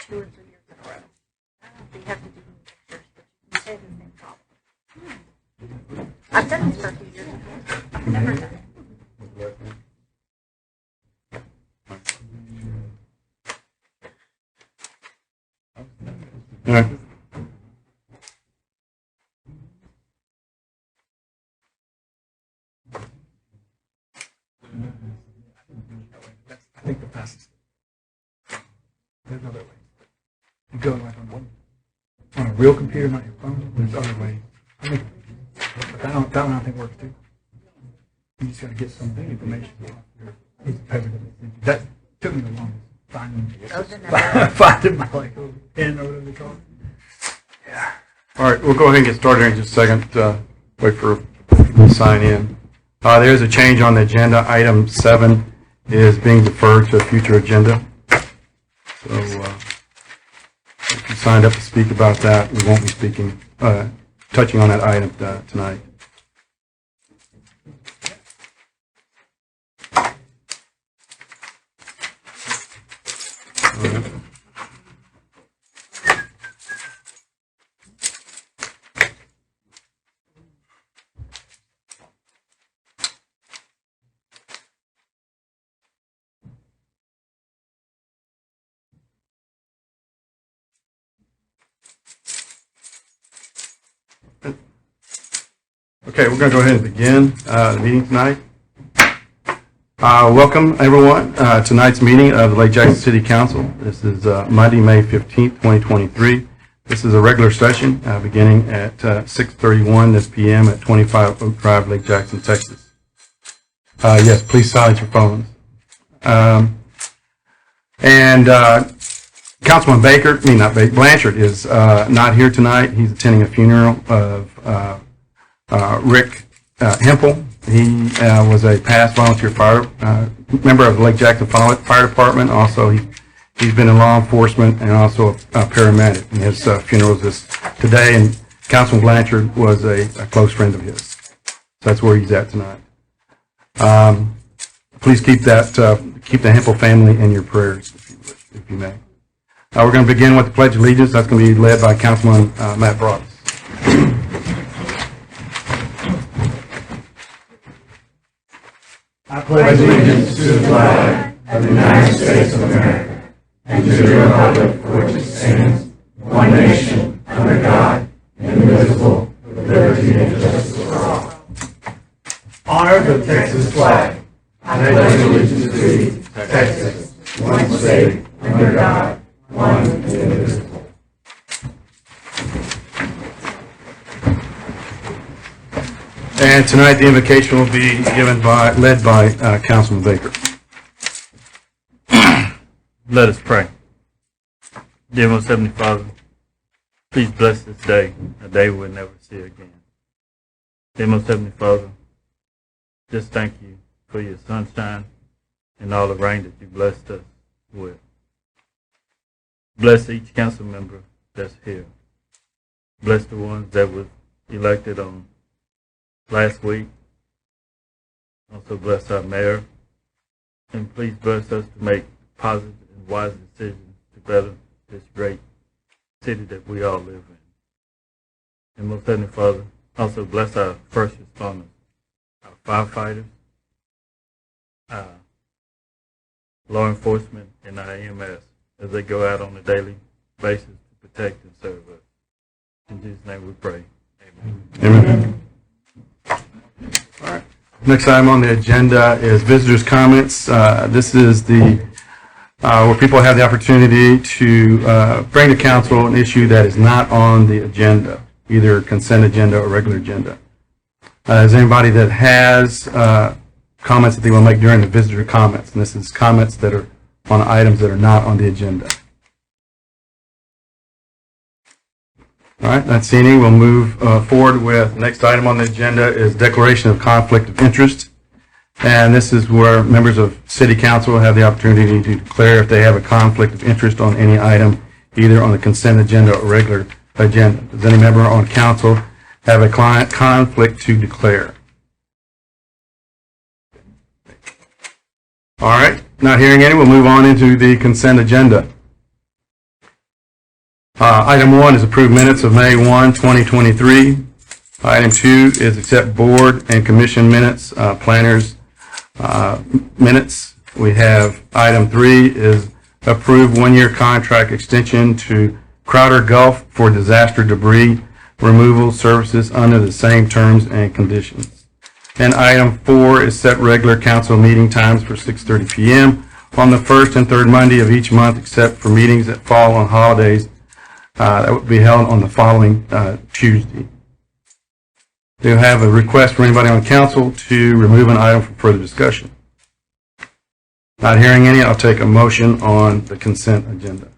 2 or 3 years in a row. So you have to do new pictures, but you can say the same problem. I've done this for a few years before. I've never done it. All right. I think the fastest. There's another way. You go like on a real computer, not your phone. There's other ways. But that one I think works too. You just got to get some information. That took me the longest. Finding my like pin or whatever they call it. Yeah. All right, we'll go ahead and get started here in just a second. Wait for people to sign in. There is a change on the agenda. Item 7 is being deferred to a future agenda. So if you signed up to speak about that, we won't be speaking, touching on that item tonight. Okay, we're going to go ahead and begin the meeting tonight. Welcome, everyone, to tonight's meeting of the Lake Jackson City Council. This is Monday, May 15th, 2023. This is a regular session beginning at 6:31 this p.m. at 25 Oak Drive, Lake Jackson, Texas. Yes, please silence your phones. Councilman Blanchard is not here tonight. He's attending a funeral of Rick Hempel. He was a past volunteer member of the Lake Jackson Fire Department. Also, he's been in law enforcement and also a paramedic. And his funeral is today, and Councilman Blanchard was a close friend of his. So that's where he's at tonight. Please keep the Hempel family in your prayers, if you may. We're going to begin with the Pledge of Allegiance. That's going to be led by Councilman Matt Broadus. I pledge allegiance to the flag of the United States of America and to the republic for which it stands, one nation, under God, indivisible, with liberty and justice for all. Honor the Texas flag. I pledge allegiance to thee, Texas, one state, under God, one indivisible. And tonight the invocation will be led by Councilman Baker. Let us pray. Dear most Heavenly Father, please bless this day, a day we'll never see again. Dear most Heavenly Father, just thank you for your sunshine and all the rain that you blessed us with. Bless each council member that's here. Bless the ones that were elected on last week. Also bless our mayor. And please bless us to make positive and wise decisions to better this great city that we all live in. And most Heavenly Father, also bless our first responders, our firefighters, our law enforcement, and our EMS as they go out on a daily basis to protect and serve us. In Jesus' name we pray. Amen. Amen. All right. Next item on the agenda is visitors' comments. This is the where people have the opportunity to bring to council an issue that is not on the agenda, either consent agenda or regular agenda. Is anybody that has comments that they will make during the visitor comments? And this is comments that are on items that are not on the agenda. All right, not seeing any. We'll move forward with the next item on the agenda is declaration of conflict of interest. And this is where members of City Council have the opportunity to declare if they have a conflict of interest on any item, either on the consent agenda or regular agenda. Does any member on council have a conflict to declare? All right, not hearing any, we'll move on into the consent agenda. Item 1 is approved minutes of May 1, 2023. Item 2 is accept board and commission minutes, planners minutes. We have item 3 is approve one-year contract extension to Crowder Gulf for disaster debris removal services under the same terms and conditions. And item 4 is set regular council meeting times for 6:30 p.m. on the first and third Monday of each month, except for meetings that fall on holidays that would be held on the following Tuesday. Do you have a request for anybody on council to remove an item for further discussion? Not hearing any, I'll take a motion on the consent agenda.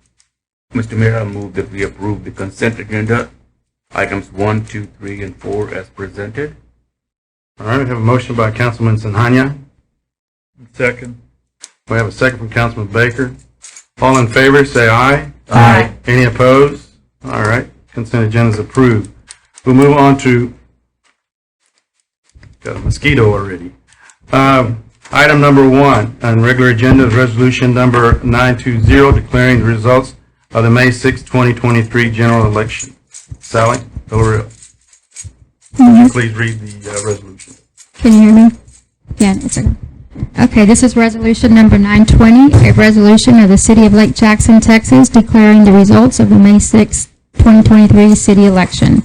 Mr. Mayor, I move that we approve the consent agenda, items 1, 2, 3, and 4 as presented. All right, we have a motion by Councilman Sanhanya. Second. We have a second from Councilman Baker. All in favor, say aye. Aye. Any opposed? All right, consent agenda is approved. We'll move on to, got a mosquito already. Item number 1 on regular agenda is resolution number 920, declaring the results of the May 6, 2023 general election. Sally Villarreal, would you please read the resolution? Can you hear me? Yeah, it's okay. Okay, this is resolution number 920, a resolution of the City of Lake Jackson, Texas, declaring the results of the May 6, 2023 city election.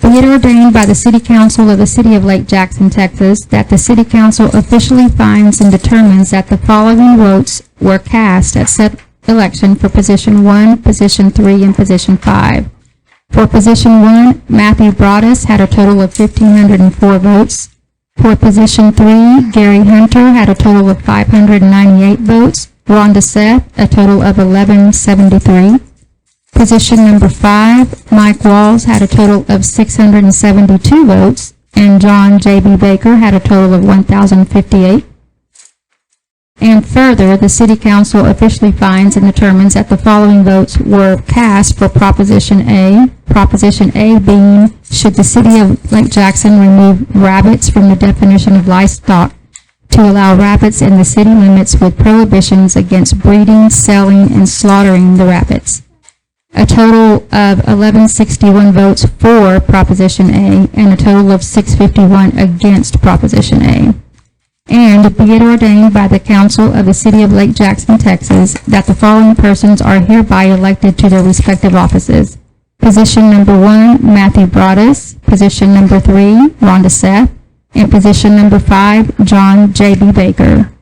Be it ordained by the City Council of the City of Lake Jackson, Texas, that the City Council officially finds and determines that the following votes were cast at said election for position 1, position 3, and position 5. For position 1, Matthew Broadus had a total of 1,504 votes. For position 3, Gary Hunter had a total of 598 votes. Rhonda Seth, a total of 1,173. Position number 5, Mike Walls had a total of 672 votes, and John J.B. Baker had a total of 1,058. And further, the City Council officially finds and determines that the following votes were cast for Proposition A. Proposition A being, should the City of Lake Jackson remove rabbits from the definition of livestock to allow rabbits in the city limits with prohibitions against breeding, selling, and slaughtering the rabbits. A total of 1,161 votes for Proposition A and a total of 651 against Proposition A. And be it ordained by the Council of the City of Lake Jackson, Texas, that the following persons are hereby elected to their respective offices. Position number 1, Matthew Broadus. Position number 3, Rhonda Seth. And position number 5, John J.B. Baker.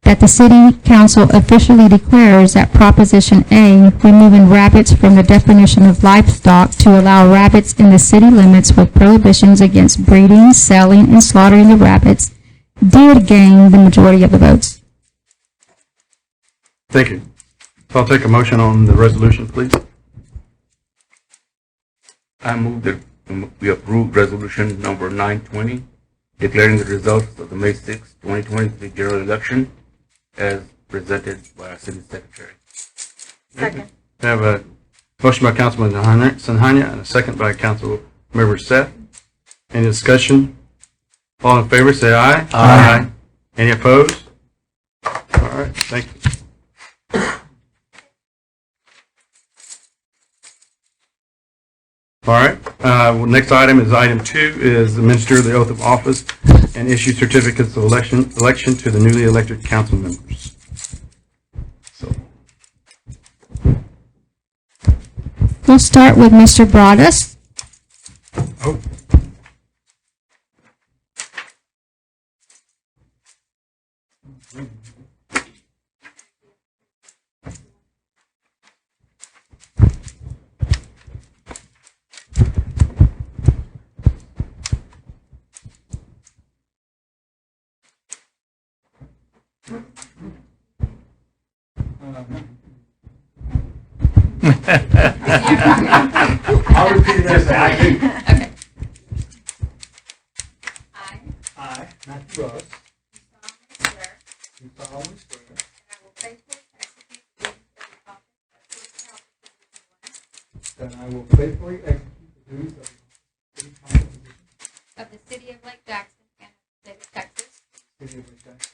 That the City Council officially declares that Proposition A, removing rabbits from the definition of livestock to allow rabbits in the city limits with prohibitions against breeding, selling, and slaughtering the rabbits, did gain the majority of the votes. Thank you. So I'll take a motion on the resolution, please. I move that we approve resolution number 920, declaring the results of the May 6, 2023 general election as presented by our city secretary. Second. We have a motion by Councilman Sanhanya and a second by Council Member Seth. Any discussion? All in favor, say aye. Aye. Any opposed? All right, thank you. All right, next item is item 2, is administer the oath of office and issue certificates of election to the newly elected council members. So, We'll start with Mr. Broadus. oh. I'll repeat this. I do. Okay. I, Matthew Ross, do solemnly swear that I will faithfully execute the duties of the city council position Of the City of Lake Jackson and the State of Texas, of the city of Lake Jackson,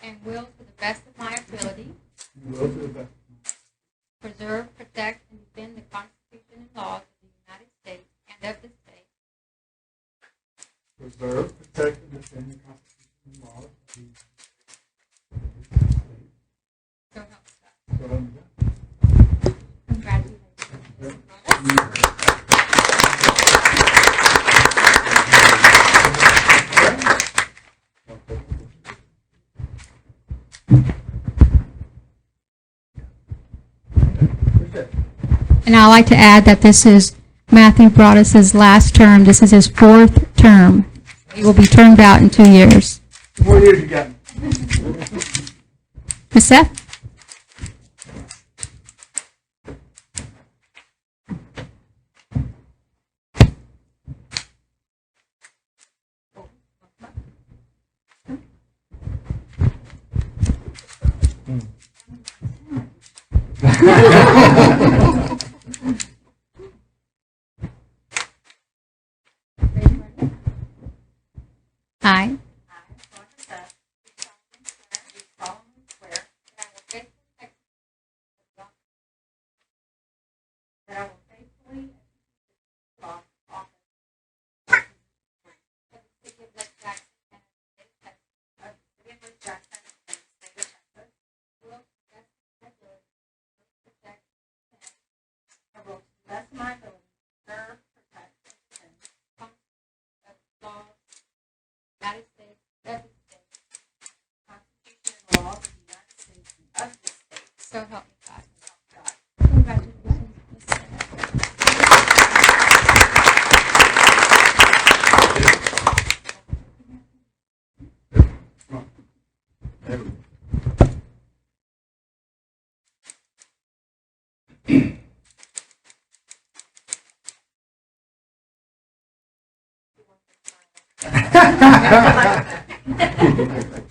and will, to the best of my ability, and will to the best of my preserve, protect, protect, and defend the Constitution and laws of the United States and of this state. Preserve, protect, and defend the Constitution and laws of the United States. So help me God. So help me God. Congratulations. And I'd like to add that this is Matthew Broadus's last term. This is his 4th term. He will be termed out in 2 years. 4 years you got me. Ms. Seth? I. That I will faithfully execute the office of the city of Lake Jackson and of the state of Texas, and the state of Texas, will to the best of my ability protect and I will to the best of my ability serve, protect, and defend the Constitution of the laws of the United States, of the state, Constitution and laws of the United States and of this state. So help me God.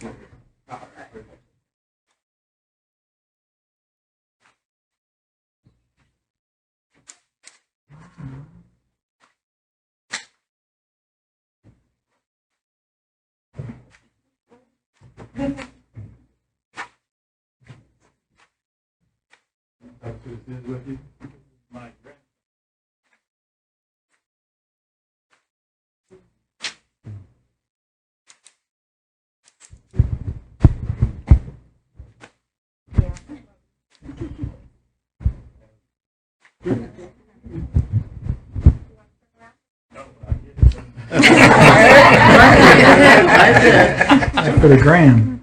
God. Congratulations, Ms. Seth. My grand- For the gram.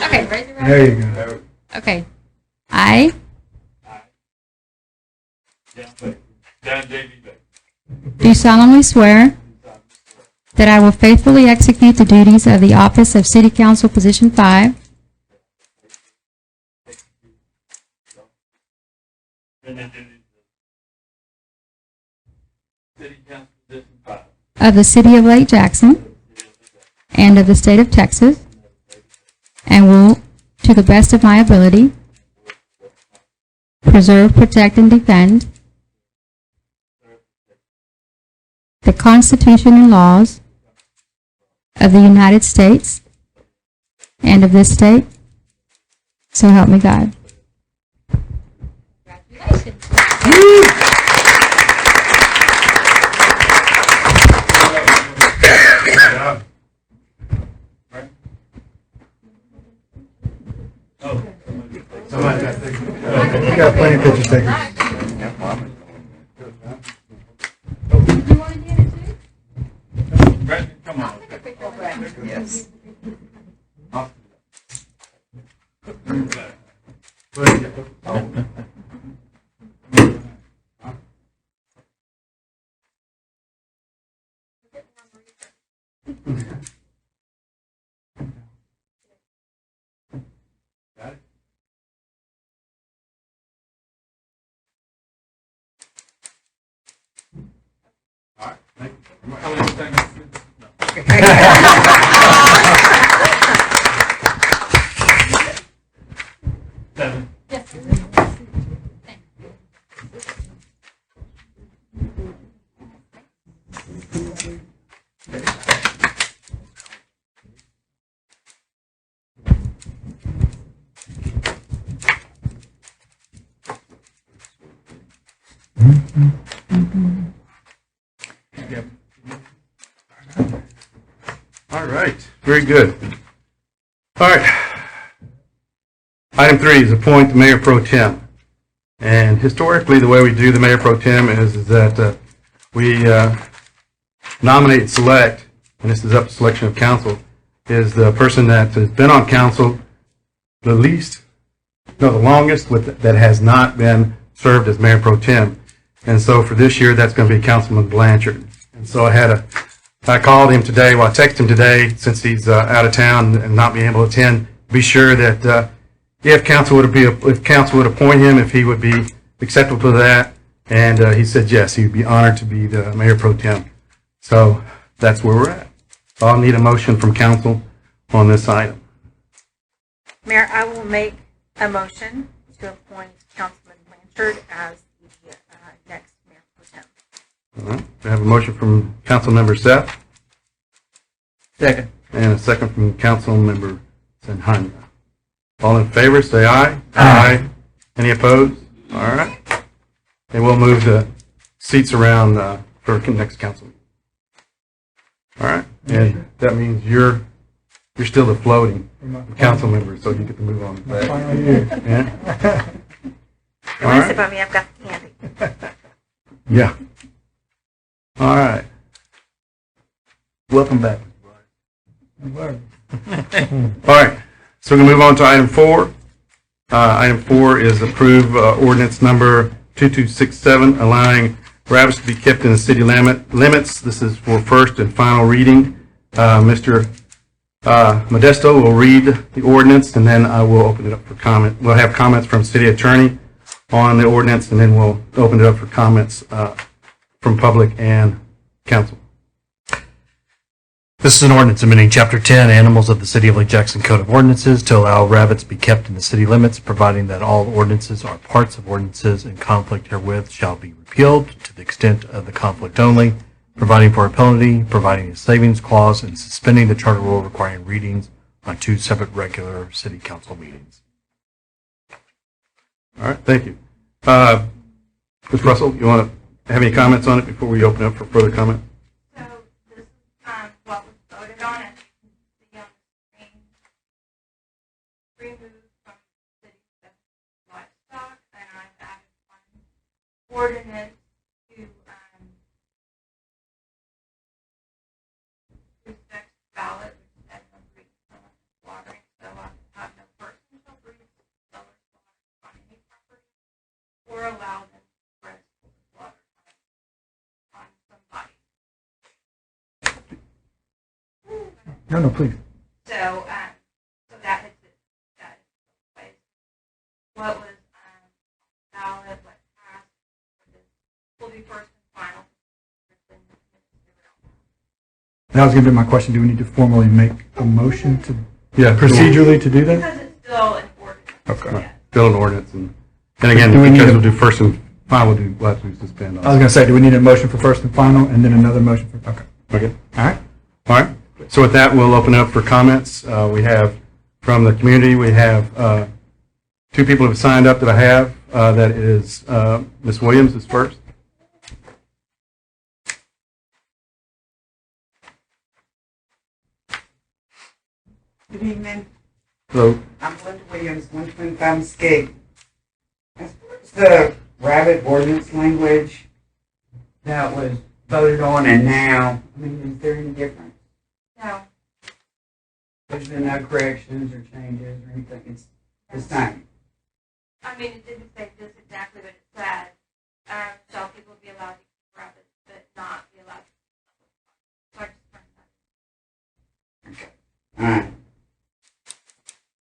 Okay, raise your right There you go. Okay. I John J.B. Baker. do solemnly swear that I will faithfully execute the duties of the office of City Council Position 5 And then City Council Position 5. of the City of Lake Jackson and of the state of Texas, and will, to the best of my ability, preserve, protect, and defend the Constitution and laws of the United States and of this state. So help me God. Congratulations. Somebody got pictures. We got plenty of picture takers. You want to get it too? Brandon, come on. Yes. Got it? All right, thank you. How many things? Seven. Yes. All right, very good. All right. Item 3 is appoint the mayor pro tem. And historically, the way we do the mayor pro tem is that we nominate and select, and this is up to selection of council, is the person that has been on council the longest that has not been served as mayor pro tem. And so for this year, that's going to be Councilman Blanchard. And so I called him today, I texted him today, since he's out of town and not being able to attend, be sure that if council would appoint him, if he would be acceptable to that. And he said yes, he would be honored to be the mayor pro tem. So that's where we're at. I'll need a motion from council on this item. Mayor, I will make a motion to appoint Councilman Blanchard as the next mayor pro tem. All right. We have a motion from Councilmember Seth. Second. And a second from Councilmember Senhanya. All in favor, say aye. Aye. Any opposed? All right. And we'll move the seats around for next council meeting. All right. And that means you're still the floating council member, so you get to move on. Final year. Yeah. Don't worry about me, I've got the candy. Yeah. All right. Welcome back. Word. All right. So we're going to move on to item 4. Item 4 is approve ordinance number 2267, allowing rabbits to be kept in the city limits. This is for first and final reading. Mr. Modesto will read the ordinance, and then I will open it up for comment. We'll have comments from city attorney on the ordinance, and then we'll open it up for comments from public and council. This is an ordinance amending Chapter 10, Animals of the City of Lake Jackson Code of Ordinances to allow rabbits to be kept in the city limits, providing that all ordinances or parts of ordinances in conflict herewith shall be repealed to the extent of the conflict only, providing for a penalty, providing a savings clause, and suspending the charter rule requiring readings on 2 separate regular city council meetings. All right. Thank you. Ms. Russell, you want to have any comments on it before we open up for further comment? So this is what was voted on, and you can see on the screen, removed from city livestock, and I've added one ordinance to respect ballot, which said no breeding, selling, and slaughtering, so I have no person shall breed, sell, or slaughter on any property, or allow them to spread or slaughter on somebody. No, please. So, so that is it. That is what was valid, what passed. This will be first and final. That was going to be my question. Do we need to formally make a motion to Yeah. procedurally to do that? Because it's still an ordinance. Okay. Yeah. Bill and ordinance. And again, Do we need because a- we'll do first and final, we'll have to suspend I was on. going to say, do we need a motion for first and final and then another motion for, okay. Okay. All right. All right. So with that, we'll open up for comments. We have from the community, we have 2 people who have signed up that I have. That is Ms. Williams is first. Good evening. Hello. I'm Linda Williams, 125 Escape. As far as the rabbit ordinance language that was voted on and now, I mean, is there any difference? No. There's been no corrections or changes or anything. It's the same. I mean, it didn't say this exactly, but it said, shall people be allowed to keep rabbits, but not be allowed to. So I just turned that. All right.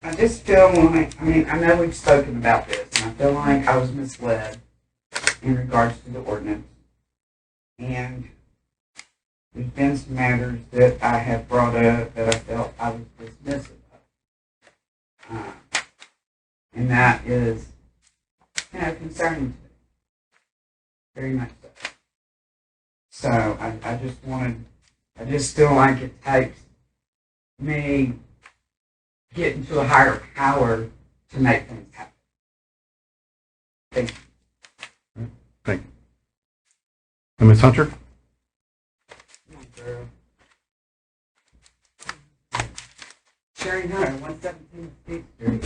I just feel like, I mean, I know we've spoken about this, and I feel like I was misled in regards to the ordinance. And there's been some matters that I have brought up that I felt I was dismissive of. And that is, concerning to me. Very much so. So I just feel like it takes me getting to a higher power to make things happen. Thank you. Thank you. And Ms. Hunter? Sherry Hunter, 117 State Street.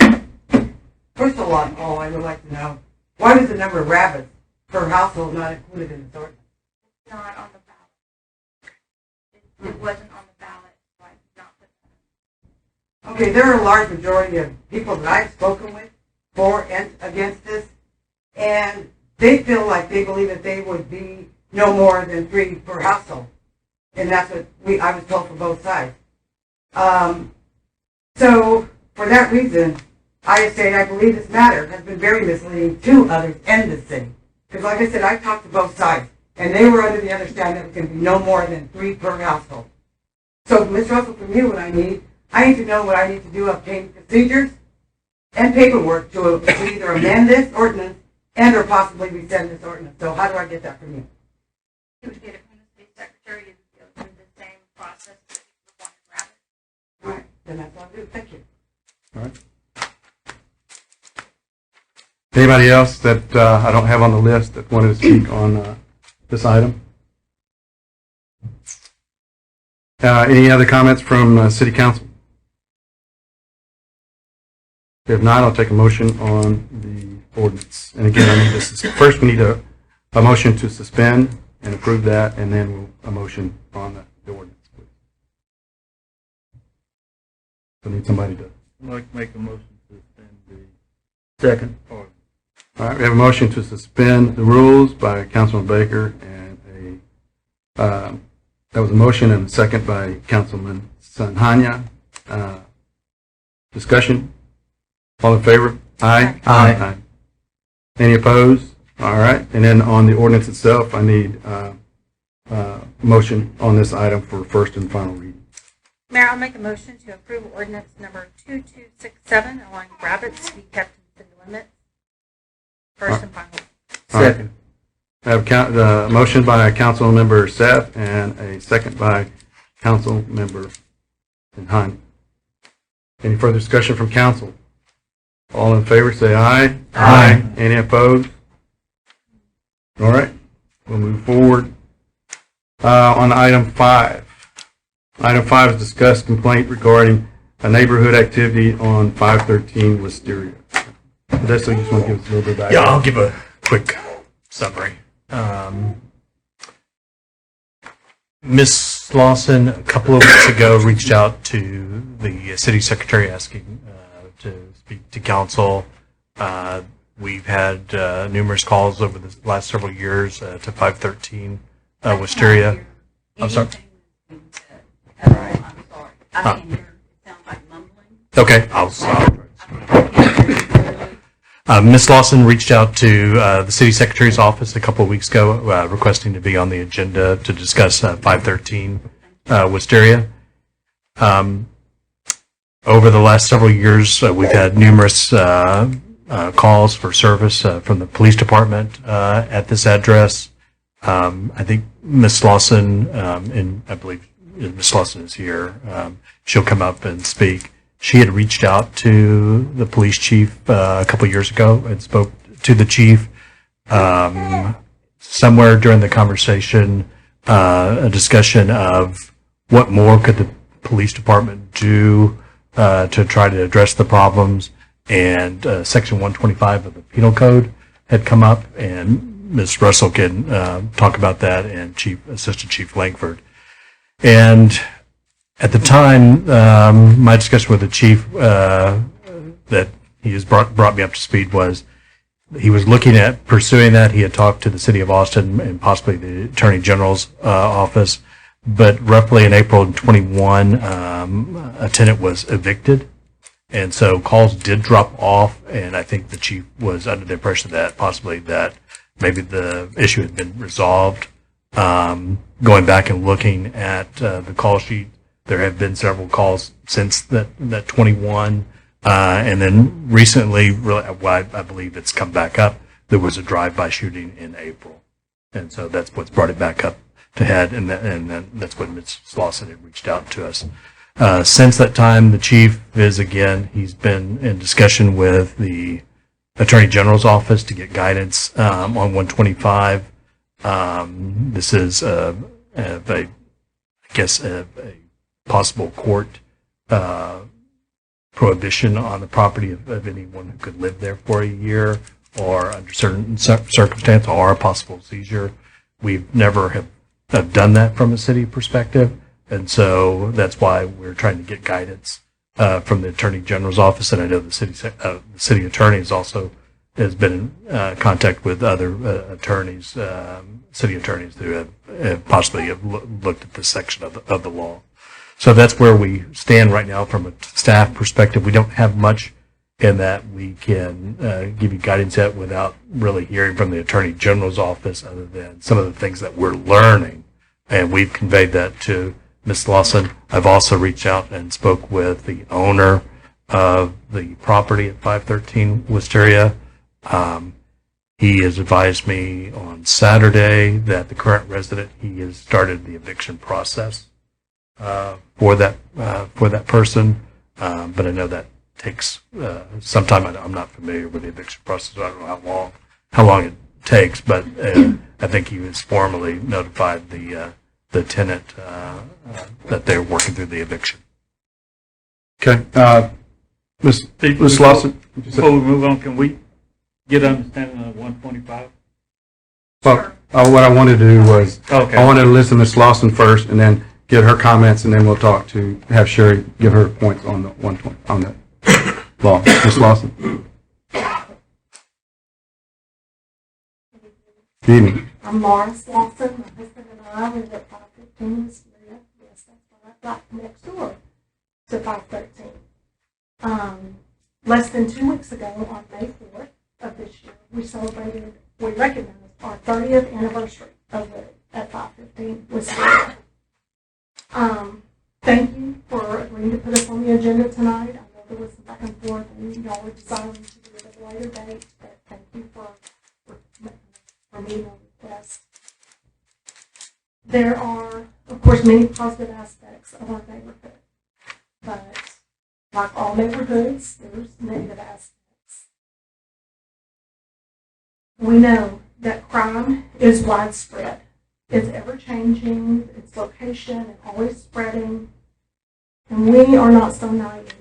First of all, I would like to know, why was the number of rabbits per household not included in the ordinance? It's not on the ballot. It wasn't on the ballot, so I did not put that in. Okay, there are a large majority of people that I've spoken with for and against this, and they feel like they believe that they would be no more than 3 per household. And that's what I was told from both sides. So, for that reason, I say I believe this matter has been very misleading to others and the city. Because like I said, I talked to both sides, and they were under the understanding that it was going to be no more than 3 per household. So, Ms. Russell, from you, what I need to know what I need to do, obtain procedures and paperwork to either amend this ordinance and or possibly rescind this ordinance. So how do I get that from you? You would get it from the state secretary and go through the same process that you would want to grab it. All right, then that's all I do. Thank you. All right. Anybody else that I don't have on the list that wanted to speak on this item? Any other comments from City Council? If not, I'll take a motion on the ordinance. And again, I need this. First, we need a motion to suspend and approve that, and then a motion on the ordinance. So I need somebody to. I'd like to make a motion to suspend the second part. All right, we have a motion to suspend the rules by Councilman Baker, and that was a motion and a second by Councilman Sanhanya. Discussion? All in favor? Aye. Aye. Any opposed? All right, and then on the ordinance itself, I need motion on this item for first and final reading. Mayor, I'll make a motion to approve ordinance number 2267, allowing rabbits to be kept in city limits. First and final. Second. I have the motion by Councilmember Seth and a second by Councilmember Sanhanya. Any further discussion from council? All in favor, say aye. Aye. Any opposed? All right, we'll move forward. On item 5. Item 5 is discuss complaint regarding a neighborhood activity on 513 Wisteria. Odessa, you just want to give us a little bit of Yeah, background? I'll give a quick summary. Ms. Lawson, a couple of weeks ago, reached out to the city secretary asking to speak to council. We've had numerous calls over the last several years to 513 Wisteria. I'm sorry. I'm sorry. I can't hear. It sounds like mumbling. Okay, I'll stop. Ms. Lawson reached out to the city secretary's office a couple of weeks ago requesting to be on the agenda to discuss 513 Wisteria. Over the last several years, we've had numerous calls for service from the police department at this address. I think Ms. Lawson, and I believe Ms. Lawson is here, she'll come up and speak. She had reached out to the police chief a couple years ago and spoke to the chief. Somewhere during the conversation, a discussion of what more could the police department do to try to address the problems. And Section 125 of the Penal Code had come up, and Ms. Russell can talk about that, and Assistant Chief Langford. And at the time, my discussion with the chief that he has brought me up to speed was he was looking at pursuing that. He had talked to the city of Austin and possibly the Attorney General's office. But roughly in April of 21, a tenant was evicted. And so calls did drop off, and I think the chief was under the impression that possibly that maybe the issue had been resolved. Going back and looking at the call sheet, there have been several calls since that 21. And then recently, I believe it's come back up, there was a drive-by shooting in April. And so that's what's brought it back up to head, and then that's when Ms. Lawson had reached out to us. Since that time, the chief he's been in discussion with the Attorney General's office to get guidance on 125. This is I guess a possible court prohibition on the property of anyone who could live there for a year, or under certain circumstance, or a possible seizure. We've never have done that from a city perspective, and so that's why we're trying to get guidance from the Attorney General's office, and I know the city attorney has been in contact with other attorneys, city attorneys who have possibly looked at this section of the law. So that's where we stand right now from a staff perspective. We don't have much in that we can give you guidance yet without really hearing from the Attorney General's office, other than some of the things that we're learning. And we've conveyed that to Ms. Lawson. I've also reached out and spoke with the owner of the property at 513 Wisteria. He has advised me on Saturday that the current resident, he has started the eviction process for that person, but I know that takes some time. I'm not familiar with the eviction process. I don't know how long it takes, but I think he was formally notified the tenant that they're working through the eviction. Okay. Ms. Lawson? Before we move on, can we get understanding of 125? Well, what I wanted to do was, Okay. I wanted to listen to Ms. Lawson first, and then get her comments, and then we'll have Sherry give her points on the 120, on the law. Ms. Lawson? Good evening. I'm Lawrence Lawson. My husband and I live at 515 Wisteria. Yes, that's right next door to 513. Less than 2 weeks ago, on May 4th of this year, we recognized our 30th anniversary of living at 515 Wisteria. Thank you for agreeing to put us on the agenda tonight. I know there was some back and forth, and y'all were desiring to do it at a later date, but thank you for meeting our request. There are, of course, many positive aspects of our neighborhood, but like all neighborhoods, there's negative aspects. We know that crime is widespread. It's ever-changing, its location, and always spreading, and we are not so naive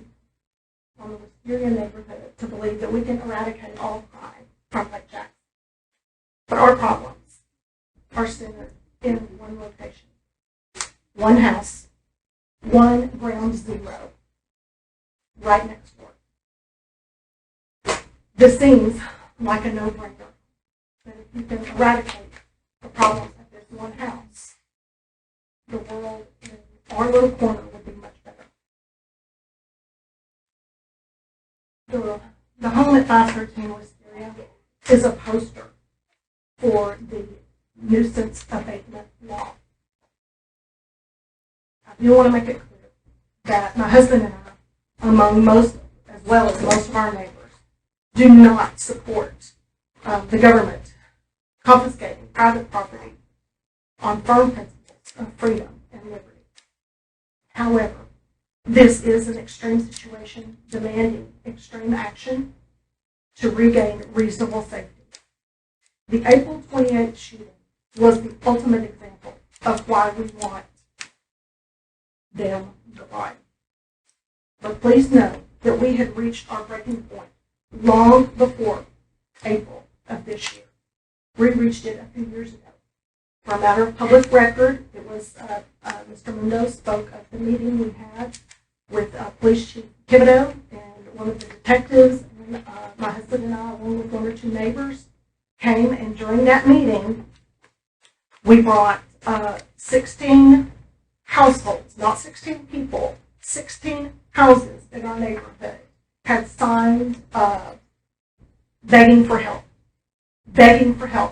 on the Wisteria neighborhood to believe that we can eradicate all crime from Lake Jackson. But our problems are centered in one location, one house, one ground zero, right next door. This seems like a no-brainer, that if you can eradicate the problems at this one house, the world in our little corner would be much better. The home at 513 Wisteria is a poster for the nuisance abatement law. I do want to make it clear that my husband and I, among most, as well as most of our neighbors, do not support the government confiscating private property on firm principles of freedom and liberty. However, this is an extreme situation demanding extreme action to regain reasonable safety. The April 28th shooting was the ultimate example of why we want them divided. But please know that we had reached our breaking point long before April of this year. We reached it a few years ago. For a matter of public record, it was Mr. Mundo spoke of the meeting we had with Police Chief Thibodeau and one of the detectives, and my husband and I, along with one or two neighbors, came, and during that meeting, we brought 16 households, not 16 people, 16 houses in our neighborhood had signed begging for help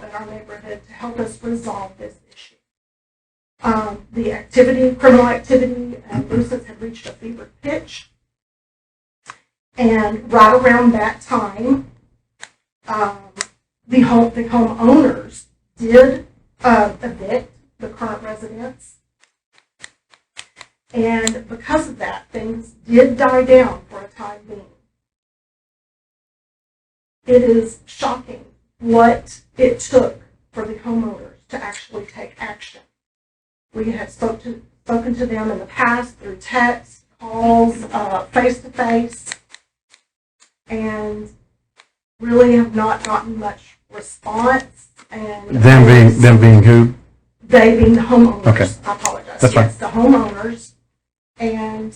in our neighborhood to help us resolve this issue. The activity, criminal activity, and nuisance had reached a fever pitch, and right around that time, the homeowners did evict the current residents, and because of that, things did die down for a time being. It is shocking what it took for the homeowners to actually take action. We have spoken to them in the past through text, calls, face-to-face, and really have not gotten much response. And Them being who? they being the homeowners. Okay. I apologize. That's fine. Yes, the homeowners. And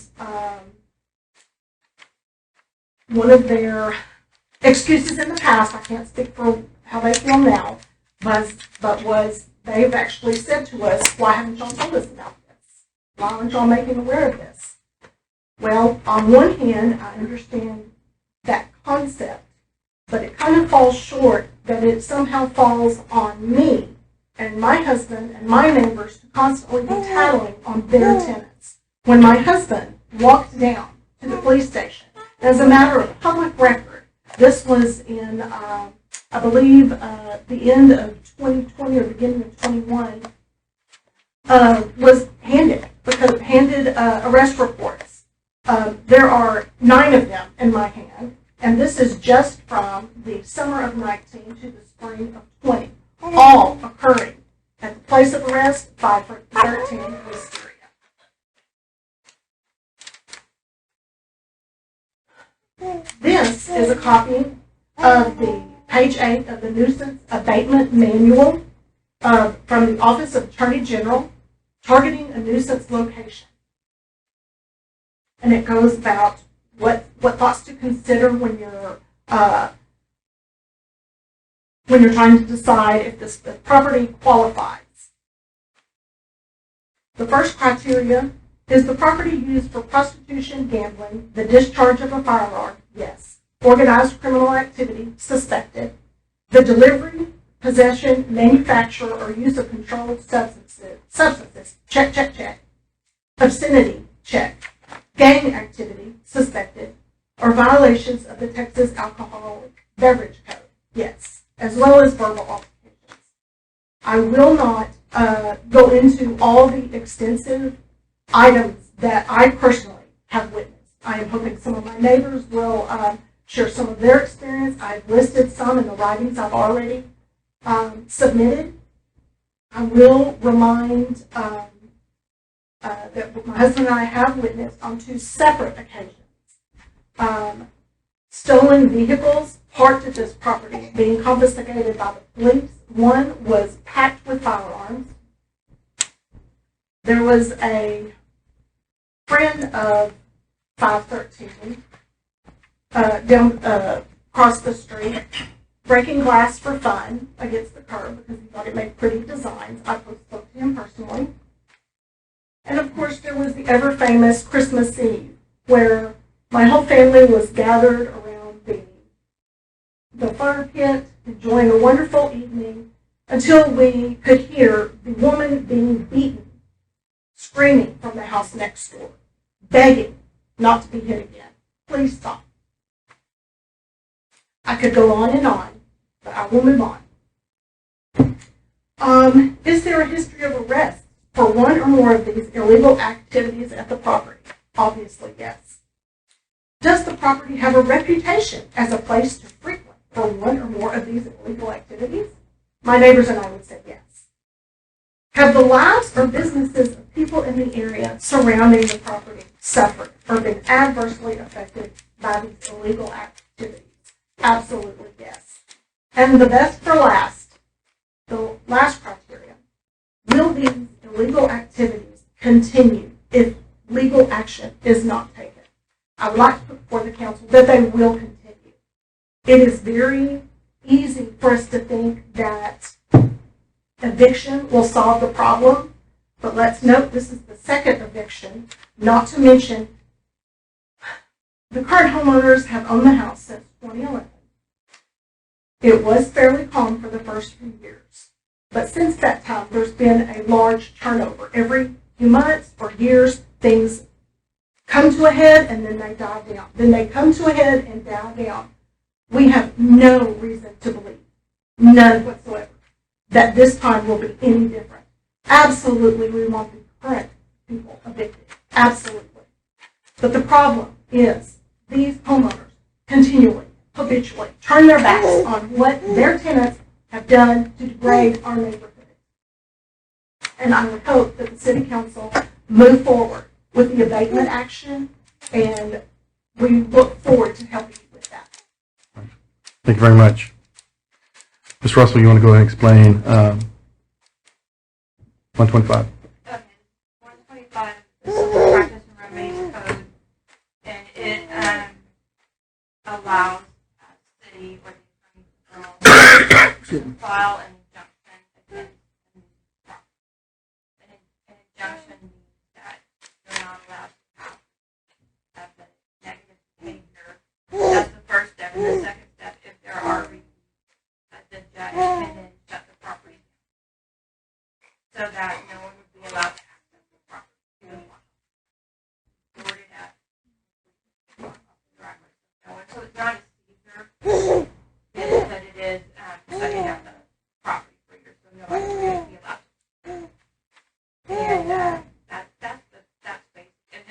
one of their excuses in the past, I can't speak for how they feel now, was they've actually said to us, why haven't y'all told us about this? Why aren't y'all making aware of this? Well, on one hand, I understand that concept, but it kind of falls short that it somehow falls on me and my husband and my neighbors to constantly be tattling on their tenants. When my husband walked down to the police station, as a matter of public record, this was in, I believe, the end of 2020 or beginning of 21, was handed arrest reports. There are 9 of them in my hand, and this is just from the summer of 19 to the spring of 20, all occurring at the place of arrest, 513 Wisteria. This is a copy of the page 8 of the nuisance abatement manual from the Office of Attorney General, targeting a nuisance location. And it goes about what thoughts to consider when you're trying to decide if this property qualifies. The first criteria is the property used for prostitution, gambling, the discharge of a firearm, yes. Organized criminal activity, suspected. The delivery, possession, manufacture, or use of controlled substances, check, check, check. Obscenity, check. Gang activity, suspected. Or violations of the Texas Alcoholic Beverage Code, yes. As well as verbal altercations. I will not go into all the extensive items that I personally have witnessed. I am hoping some of my neighbors will share some of their experience. I've listed some in the writings I've already submitted. I will remind that my husband and I have witnessed on 2 separate occasions. Stolen vehicles parked at this property being confiscated by the police. One was packed with firearms. There was a friend of 513 down across the street breaking glass for fun against the curb because he thought it made pretty designs. I spoke to him personally. And of course there was the ever famous Christmas Eve where my whole family was gathered around the fire pit enjoying a wonderful evening until we could hear the woman being beaten, screaming from the house next door, begging not to be hit again. Please stop. I could go on and on, but I will move on. Is there a history of arrests for one or more of these illegal activities at the property? Obviously, yes. Does the property have a reputation as a place to frequent for one or more of these illegal activities? My neighbors and I would say yes. Have the lives or businesses of people in the area surrounding the property suffered or been adversely affected by these illegal activities? Absolutely yes. And the best for last, the last criteria, will these illegal activities continue if legal action is not taken? I would like to put before the council that they will continue. It is very easy for us to think that eviction will solve the problem, but let's note this is the second eviction, not to mention the current homeowners have owned the house since 2011. It was fairly calm for the first few years, but since that time there's been a large turnover. Every few months or years, things come to a head and then they die down. Then they come to a head and die down. We have no reason to believe, none whatsoever, that this time will be any different. Absolutely, we want the current people evicted. Absolutely. But the problem is these homeowners continually, habitually turn their backs on what their tenants have done to degrade our neighborhood. And I would hope that the city council move forward with the abatement action, and we look forward to helping you with that. Thank you very much. Ms. Russell, you want to go ahead and explain 125? Okay, 125 is the practice and remedies code, and it allows city or the attorney general to file an injunction against an injunction means that you're not allowed to have the negative behavior. That's the first step. And the second step, if there are reviews, that the judge can then shut the property down so that no one would be allowed to access the property. Stored it at so it's not a seizure, but it is shutting down the property for years, so nobody would be allowed to. And that's basic. And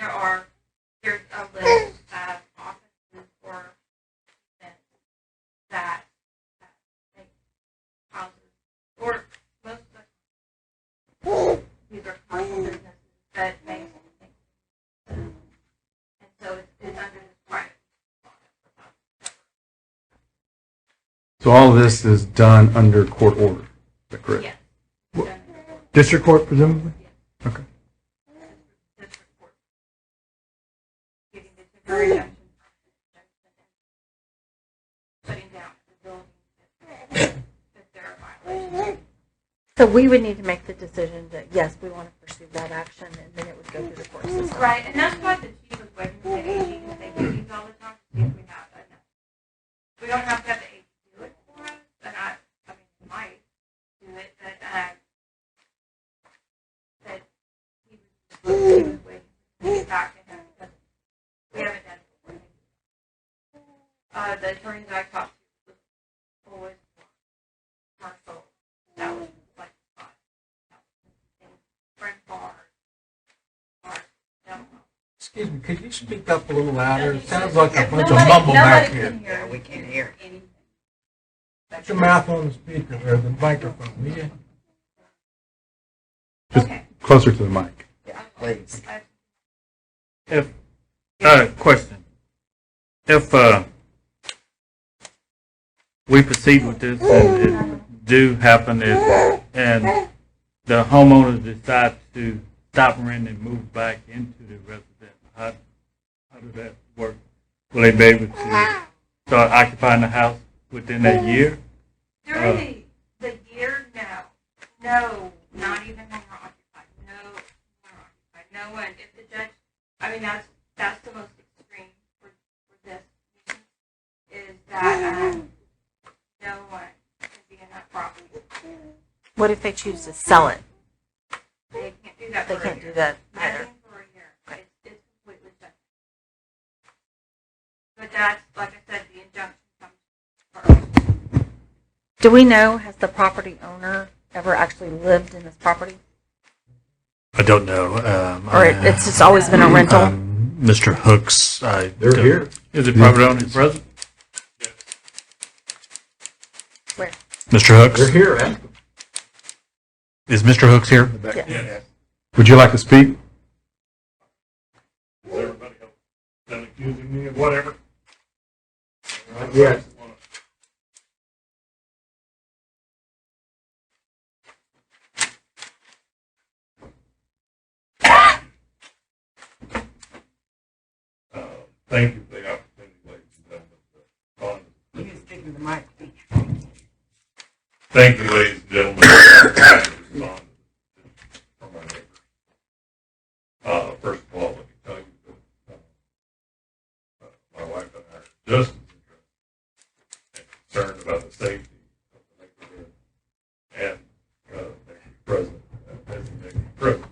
there's a list of offices or events that make houses, or most of these are commercial businesses that make things. And so it's under this private. So all of this is done under court order, is that correct? Yes. District court, presumably? Okay. District court. Getting the temporary injunction shutting down the building if there are violations. So we would need to make the decision that, yes, we want to pursue that action, and then it would go through the court system. Right, and that's why the chief was waiting for the AG, because they do these all the time to see if we have enough. We don't have to have the AG do it for us, and I mean, we might do it, but he was waiting to get back to him because we haven't done it before. The attorneys I talked to was always commercial. That was like friend bars, no. Excuse me, could you speak up a little louder? It sounds like a bunch of mumble back here. Yeah, we can't hear. Put your mouth on the speaker or the microphone, will you? Just closer to the mic. Please. If, question. If, we proceed with this and it do happen and the homeowners decide to stop renting and move back into the residence, how does that work? Will they be able to start occupying the house within that year? During the year, no, not even when we're occupied. No one. If the judge, I mean, that's the most extreme for this is that no one can be in that property. What if they choose to sell it? They can't do that. They for can't a do year. that either. Nothing for a year. It's completely shut. But that's, like I said, the injunction comes first. Do we know, has the property owner ever actually lived in this property? I don't know. Or it's just always been a rental? Mr. Hooks, They're here. Is it property owner present? Where? Mr. Hooks? They're here, eh? Is Mr. Hooks here? Yes. Would you like to speak? Everybody else been accusing me of whatever. Yes. Thank you for the opportunity, ladies and gentlemen. You can speak to the mic. Thank you, ladies and gentlemen, for the opportunity to respond from my neighbors. First of all, let me tell you that my wife and I are just as interested and concerned about the safety of the neighborhood and the president, as the next president.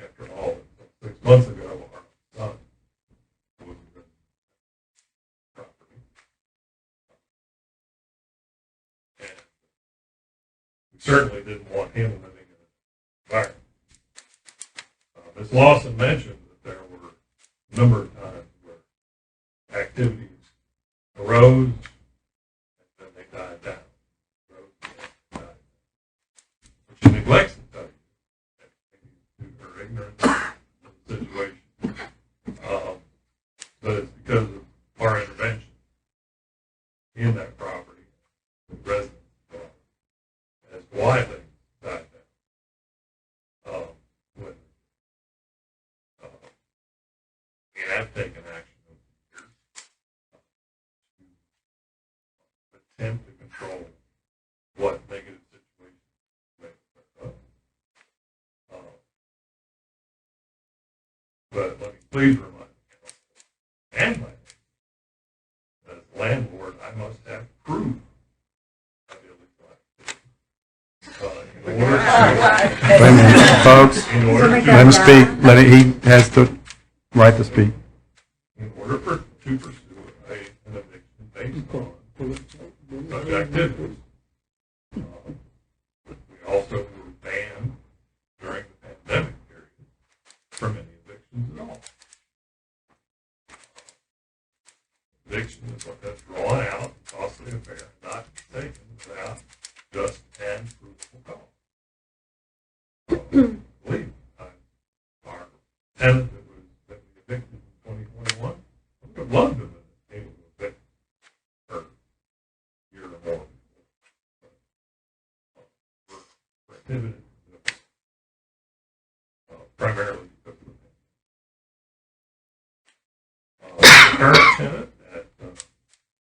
After all, 6 months ago, our son was in property. And we certainly didn't want him living in an environment. Ms. Lawson mentioned that there were a number of times where activities arose and then they died down. Arose again, why they died down. When we have taken action over the years to attempt to control what negative situations may occur. But let me please remind the council and my neighbors, as landlord, I must have proof of illegal activity. In order to, Wait a minute, folks, in order to, let him speak, he has the right to speak. in order to pursue an eviction based on such activities. We also were banned during the pandemic period from any evictions at all. Eviction is what that's drawn out, costly affair, not taken without just and provable cause. Believe me, our tenant that we evicted in 2021, I would have loved to have been able to evict her a year or more. We're prohibited primarily because of the current tenant at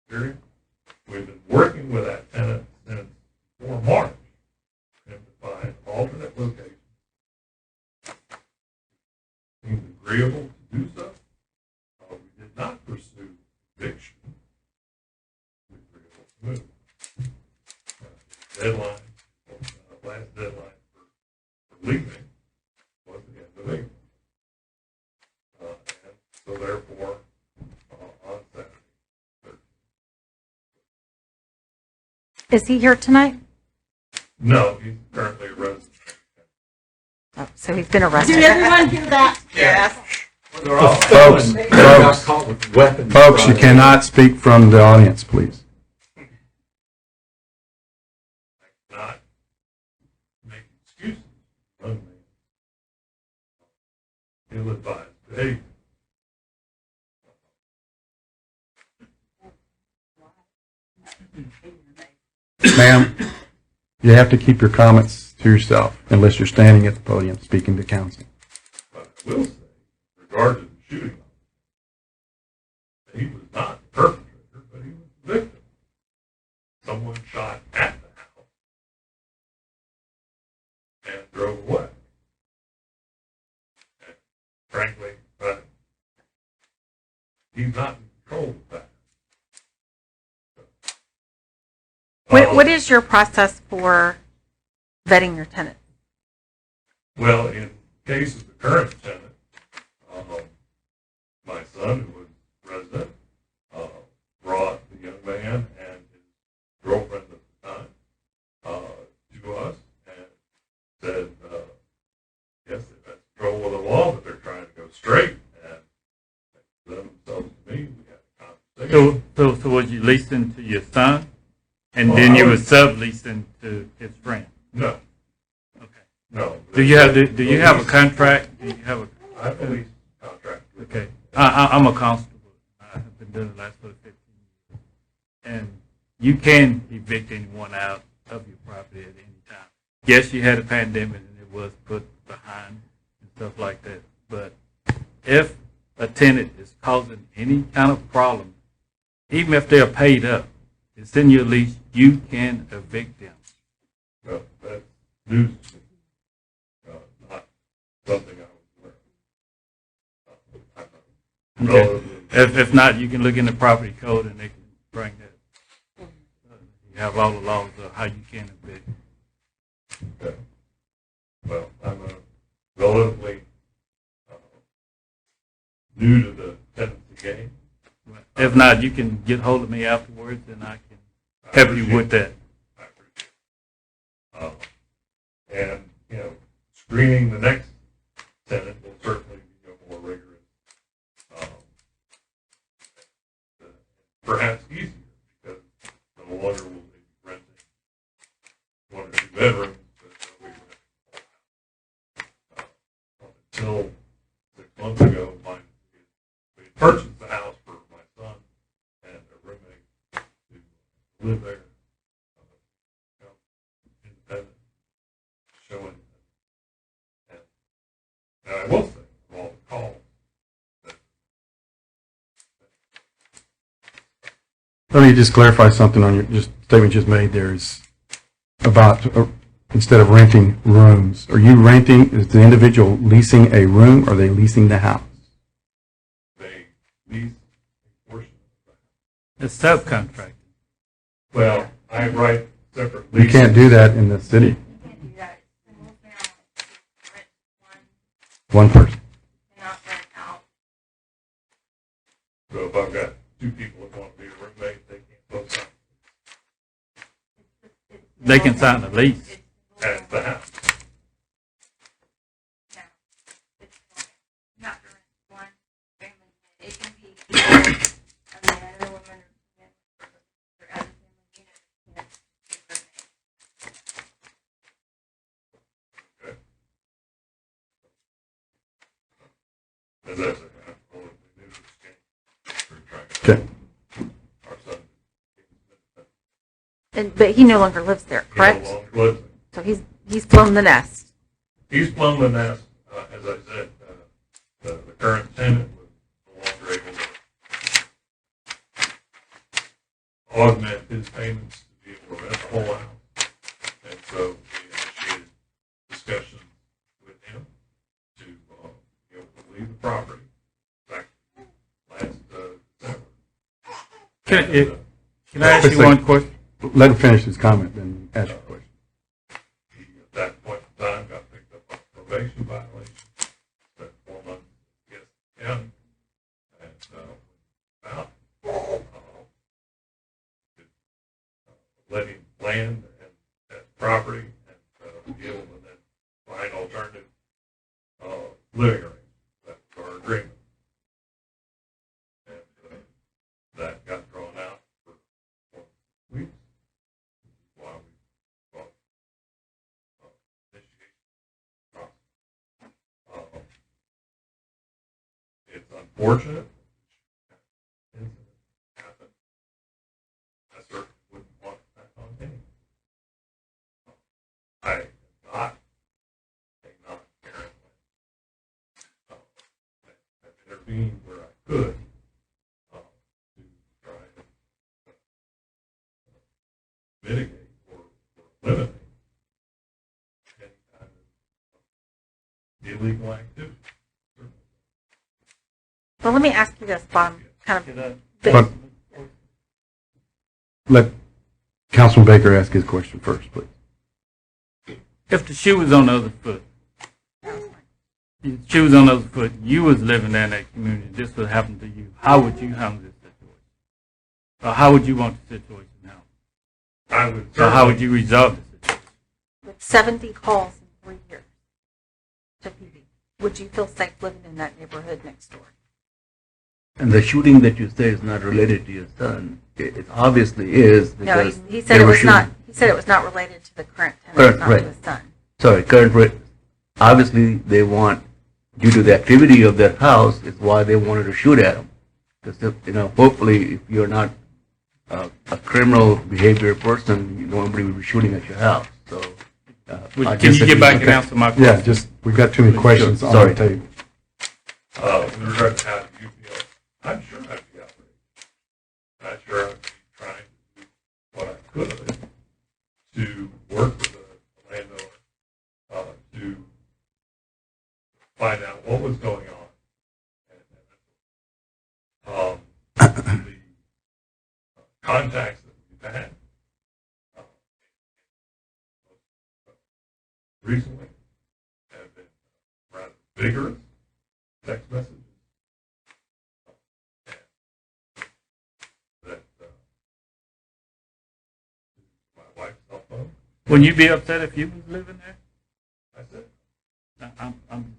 Syria. We've been working with that tenant since before March and to find alternate locations. Seems agreeable to do so. We did not pursue eviction. We were agreeable to move. Deadline, last deadline for leaving was the end of April. And so therefore, on Saturday, 13th. Is he here tonight? No, he's currently a resident. Oh, so he's been arrested. Did everyone hear that? Yes. Folks, They got folks, caught with weapons. folks, you cannot speak from the audience, please. Not make excuses for young man. Ill-advised behavior. Ma'am, you have to keep your comments to yourself unless you're standing at the podium speaking to council. But I will say, in regard to the shooting, he was not the perpetrator, but he was the victim. Someone shot at the house and drove away. And frankly, he's not in control of that. What is your process for vetting your tenant? Well, in case of the current tenant, my son, who was resident, brought the young man and his girlfriend at the time to us and said, yes, they've got control of the law, but they're trying to go straight and present themselves to me. We had a conversation. So was you leasing to your son, and then you were subleasing to his friend? No, Okay. no. Do you have a contract? Do you have a? I have a lease contract. with Okay. I'm a constable. I have been doing it last for 15 years, and you can evict anyone out of your property at any time. Yes, you had a pandemic and it was put behind and stuff like that, but if a tenant is causing any kind of problem, even if they're paid up, it's in your lease, you can evict them. Well, that's news to me. Not something I was aware of. I'm not relatively- If not, you can look in the property code and they can bring that. You have all the laws of how you can evict. Okay. Well, I'm relatively new to the tenancy game. If not, you can get hold of me afterwards and I can help you with that. I appreciate it. And, screening the next tenant will certainly be more rigorous. Perhaps easier because no longer will they be renting one or two bedrooms, but we until 6 months ago, we purchased the house for my son and a roommate to live there, independent. Let me just clarify something on your statement you just made. There's about, instead of renting rooms, are you renting, is the individual leasing a room, or are they leasing the house? They lease a portion of the house. It's subcontracting. Well, I write separate You leases. can't do that in the city. You can't do that. Single family, rent one, One person. cannot rent out. So if I've got two people that want to be a roommate, they can't both sign They can sign the lease. at the house. No, it's not to rent one family. It can be a man or a woman or other family unit. You know, to be roommate. As I said, I'm only new to this game. We're trying to- Okay. Our son, But he no longer lives there, he no correct? longer lives there. So he's flown the nest. He's plumbed the nest, as I said, the current tenant was no longer able to augment his payments to be able to rent the whole house. And so we initiated discussions with him to be able to leave the property back last December. Can I ask you one question? Let him finish his comment, then ask your question. He, at that point in time, got picked up on probation violation, spent 4 months against the county, and about letting land and property and be able to then find alternative living arrangements. That was our agreement. And that got drawn out for 4 weeks. While we brought initiation process. It's unfortunate. Incident happened. I certainly wouldn't want that on anyone. I am not a non-parent. I've intervened where I could to try and mitigate or eliminate any kind of illegal activity. Well, let me ask you this, bottom kind of. But let Councilman Baker ask his question first, please. If the shoe was on the other foot, if the shoe was on the other foot, you was living in that community, this would happen to you, how would you handle this situation? Or how would you want the situation now? I would So how would you resolve the situation? With 70 calls in 3 years to PD, would you feel safe living in that neighborhood next door? And the shooting that you say is not related to your son, it obviously is No, because he said they it were was not. shooting- He said it was not related to the current tenant, Correct, not right. to his son. Sorry, obviously they want, due to the activity of their house, is why they wanted to shoot at him. Because, hopefully if you're not a criminal behavior person, nobody will be shooting at your house. So, I Can you disagree. get back and Okay. answer my question? Yeah, just, we've got too many questions on Sorry. the table. with regard to how you feel, I'm sure I'd be outraged. I'm sure I'd be trying to do what I could to work with the landowner to find out what was going on. The contacts that we've had recently have been rather vigorous text messages that my wife's cell phone. Wouldn't you be upset if you was living there? I said, I'm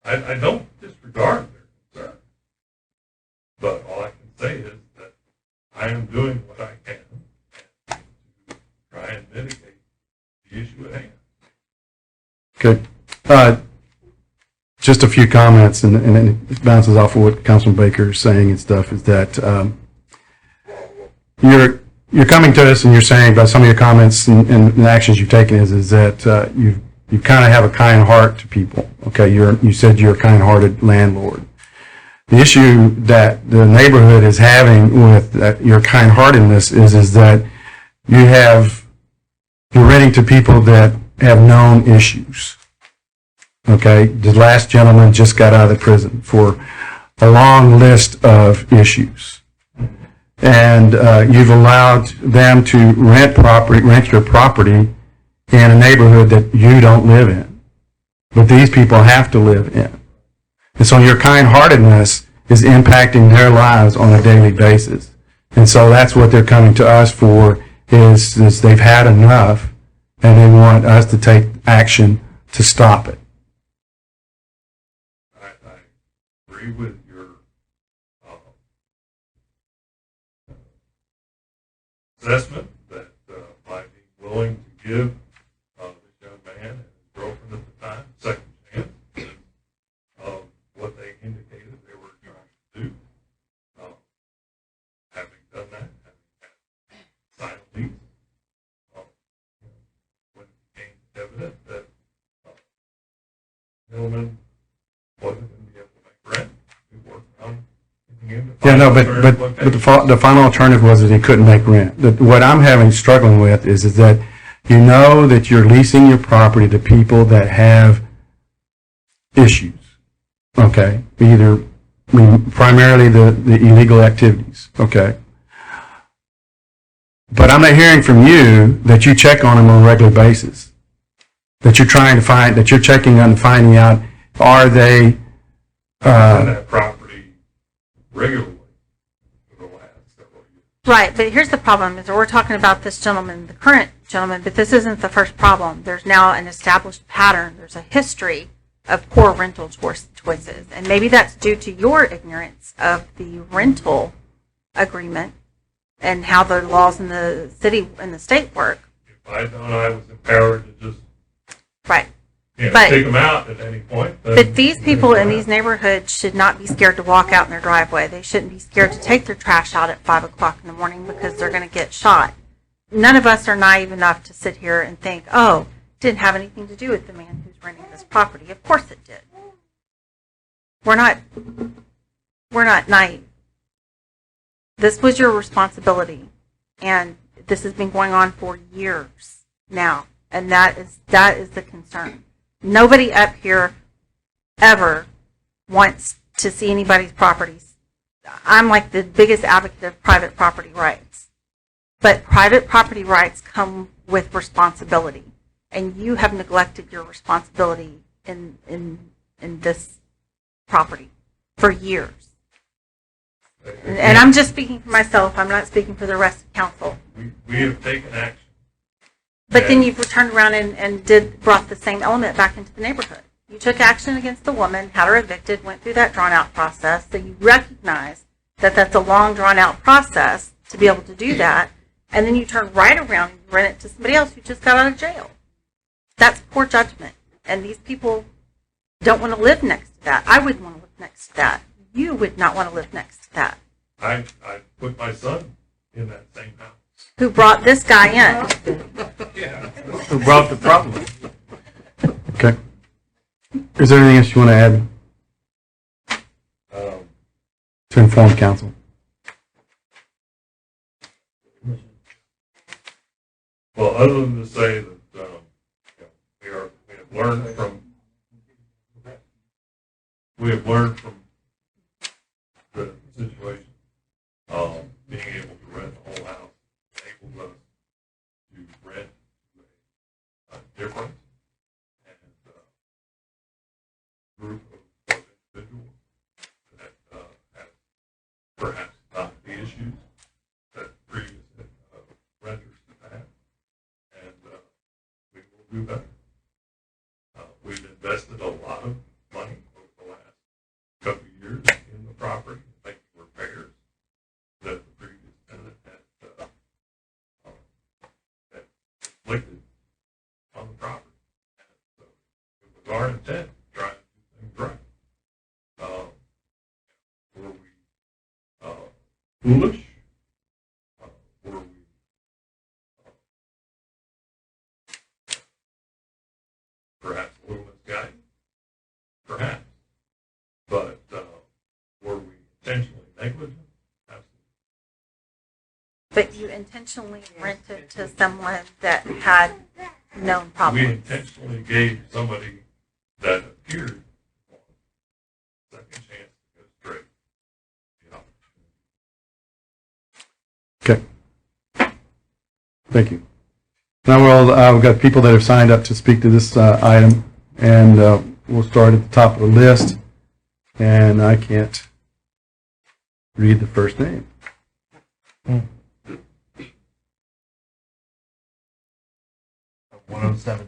I don't disregard their concern, but all I can say is that I am doing what I can to try and mitigate the issue at hand. Okay. Just a few comments, and then it bounces off of what Councilman Baker is saying and stuff, is that you're coming to us and you're saying by some of your comments and actions you've taken is that you kind of have a kind heart to people. Okay, you said you're a kind-hearted landlord. The issue that the neighborhood is having with your kind-heartedness is that you're renting to people that have known issues. Okay, the last gentleman just got out of the prison for a long list of issues. And you've allowed them to rent your property in a neighborhood that you don't live in. But these people have to live in. And so your kind-heartedness is impacting their lives on a daily basis. And so that's what they're coming to us for, is they've had enough, and they want us to take action to stop it. I agree with your assessment that by being willing to give this young man and his girlfriend at the time a second chance of what they indicated they were trying to do. Having done that, having signed a lease, when it became evident that gentleman wasn't going to be able to make rent, we worked on getting him to Yeah, no, find but alternative locations. the final alternative was that he couldn't make rent. What I'm struggling with is that you know that you're leasing your property to people that have issues. Okay, primarily the illegal activities. Okay, but I'm not hearing from you that you check on them on a regular basis. That you're trying to find, that you're checking on finding out, are they On that property regularly for the last several years. Right, but here's the problem, is that we're talking about this gentleman, the current gentleman, but this isn't the first problem. There's now an established pattern. There's a history of poor rental choices, and maybe that's due to your ignorance of the rental agreement and how the laws in the city and the state work. If I thought I was empowered to just Right. But- take them out at any point. then- But these people in these neighborhoods should not be scared to walk out in their driveway. They shouldn't be scared to take their trash out at 5 o'clock in the morning because they're going to get shot. None of us are naive enough to sit here and think, oh, it didn't have anything to do with the man who's renting this property. Of course it did. We're not naive. This was your responsibility, and this has been going on for years now, and that is the concern. Nobody up here ever wants to see anybody's properties. I'm like the biggest advocate of private property rights. But private property rights come with responsibility. And you have neglected your responsibility in this property for years. And I'm just speaking for myself. I'm not speaking for the rest of council. We have taken action. But then you've turned around and brought the same element back into the neighborhood. You took action against the woman, had her evicted, went through that drawn-out process, so you recognize that that's a long, drawn-out process to be able to do that, and then you turn right around and rent it to somebody else who just got out of jail. That's poor judgment, and these people don't want to live next to that. I wouldn't want to live next to that. You would not want to live next to that. I put my son in that same house. Who brought this guy in? Who brought the problem? okay? Is there anything else you want to add to inform council? Well, other than to say that we have learned from the situation. Being able to rent the whole house enables us to rent to a different and group of individuals that have perhaps not the issues that previous renters have had, and we will do better. We've invested a lot of money over the last couple of years in the property, making repairs that the previous tenant had inflicted on the property. And so it was our intent to try to do things right. Were we foolish? Were we perhaps a little misguided? Perhaps. But were we but you intentionally rented to someone that had known We problems. intentionally gave somebody that appeared second chance to go straight. Yeah. Okay. Thank you. Now, we've got people that have signed up to speak to this item, and we'll start at the top of the list. And I can't read the first name. 107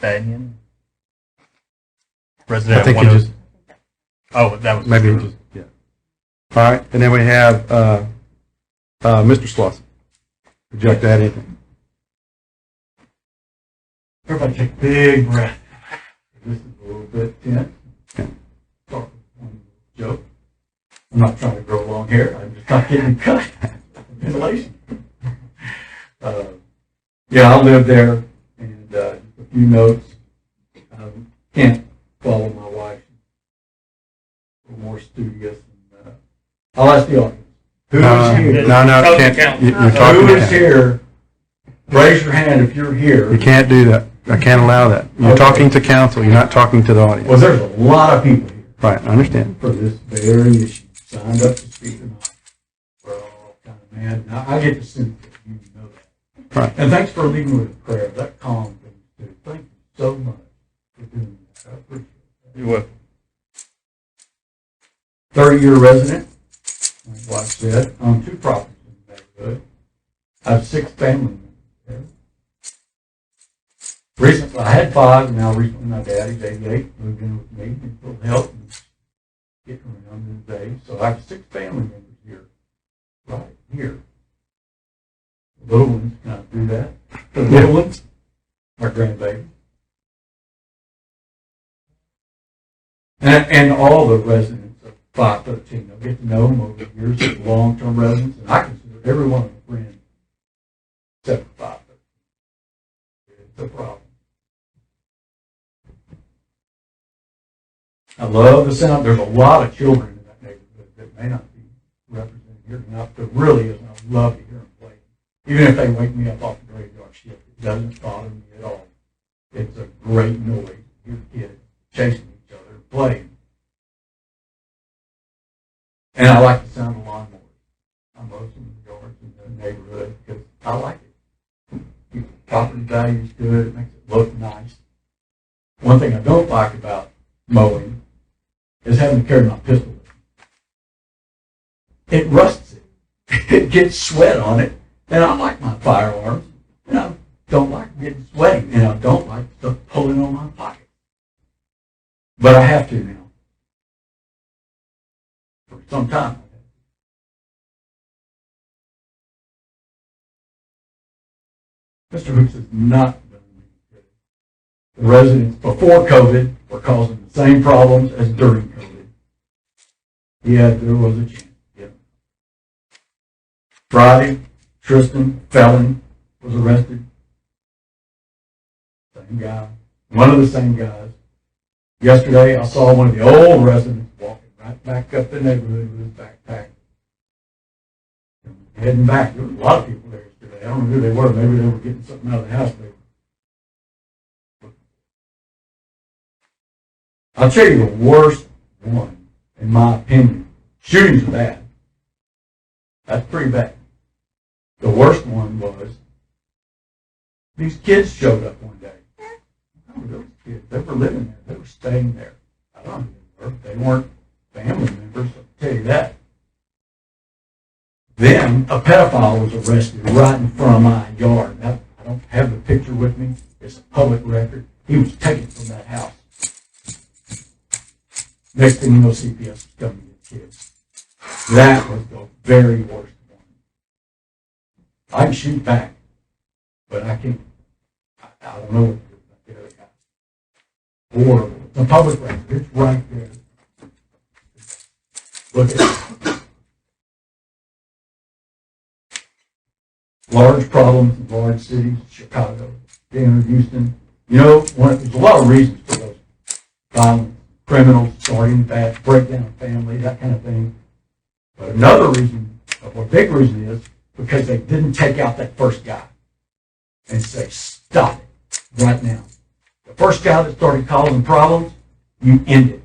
Banyan. I Resident think at you 10 just, Oh, that was maybe you just, yeah. All right, and then we have Mr. Slauson. Would you like to add anything? Everybody take a big breath. This is a little bit tense. Okay. Start with one joke. I'm not trying to grow long hair. I'm just not getting cut. Ventilation. Yeah, I live there, and just a few notes. Can't follow my wife. A little more studious. And, I'll ask the audience. Who is here? No, can't. You're talking Who to is council. here? Raise your hand if you're here. You can't do that. I can't allow that. You're Okay. talking to council. You're not talking to the Well, audience. there's a lot of people here Right, I understand. for this very issue. Signed up to speak tonight. We're all kind of mad. Now, I get the sense that you know that. Right. And thanks for leading with a prayer. That calmed things too. Thank you so much for doing that. I appreciate that. You're welcome. 30-year resident, like Wife said, on 2 properties in the neighborhood. I have 6 family members there. Recently, I had 5, and now recently my dad, he's 88, moved in with me, and full health, and getting around these days. So I have 6 family members here, right here. The little ones, can I do that? The little ones, my grandbaby. And all the residents of 513, I get to know them over the years as long-term residents, and I consider every one of them a friend, except for 513. It's a problem. I love the sound. There's a lot of children in that neighborhood that may not be represented here tonight, but really is. I love to hear them play. Even if they wake me up off the graveyard shift, it doesn't bother me at all. It's a great noise to hear kids chasing each other and playing. And I like the sound of lawnmowers. I mow some of the yards in the neighborhood because I like it. Keeps the property values good. It makes it look nice. One thing I don't like about mowing is having to carry my pistol with me. It rusts it. It gets sweat on it. And I like my firearms. And I don't like getting sweaty. And I don't like stuff pulling on my pocket. But I have to now. For some time. Mr. Hoops has not done anything good. The residents before COVID were causing the same problems as during COVID. Yeah, there was a chance. Yeah. Friday, Tristan Felon was arrested. Same guy. One of the same guys. Yesterday, I saw one of the old residents walking right back up the neighborhood with his backpack. Heading back. There was a lot of people there yesterday. I don't know who they were. Maybe they were getting something out of the house. I'll tell you the worst one, in my opinion. Shootings are bad. That's pretty bad. The worst one was these kids showed up one day. How were those kids? They were living there. They were staying there. I don't know who they were. They weren't family members, I'll tell you that. Then a pedophile was arrested right in front of my yard. Now, I don't have the picture with me. It's a public record. He was taken from that house. Next thing you know, CPS was coming to get kids. That was the very worst one. I can shoot back, but I can't. I don't know what to do about the other guy. Horrible. It's a public record. It's right there. Look at it. Large problems in large cities, Chicago, Denver, Houston. You know, there's a lot of reasons for those violent criminals starting bad, breakdown of family, that kind of thing. But another reason, or a big reason because they didn't take out that first guy and say, stop it right now. The first guy that started causing problems, you end it.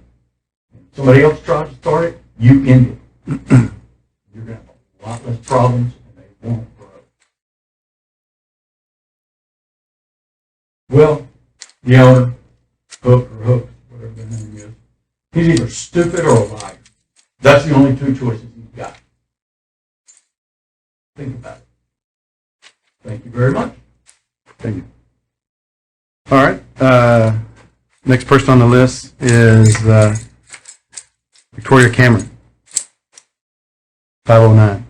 Somebody else tries to start it, you end it. You're going to have a lot less problems, and they won't grow. Well, the owner, Hook or Hooks, whatever the name is, he's either stupid or a liar. That's the only two choices he's got. Think about it. Thank you very much. Thank you. All right. Next person on the list is Victoria Cameron, 509.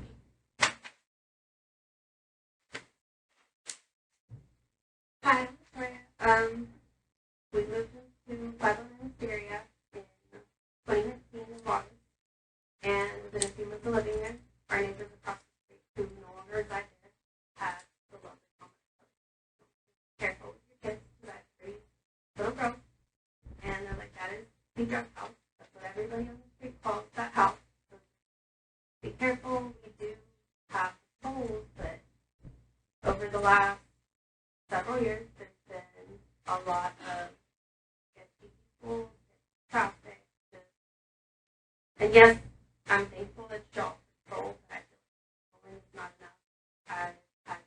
Hi, I'm Victoria. We moved into 509 Syria in 2019 in August, and within a few months of living there, our neighbors across the street who no longer reside there had the lovely comment of careful with your kids, because I have 3 little girls, and they're like, that is the drug house. That's what everybody on the street calls that house. So be careful. We do have patrols, but over the last several years, there's been a lot of sketchy people, traffic, and yes, I'm thankful that y'all patrol, but I feel like it's not enough. I've had to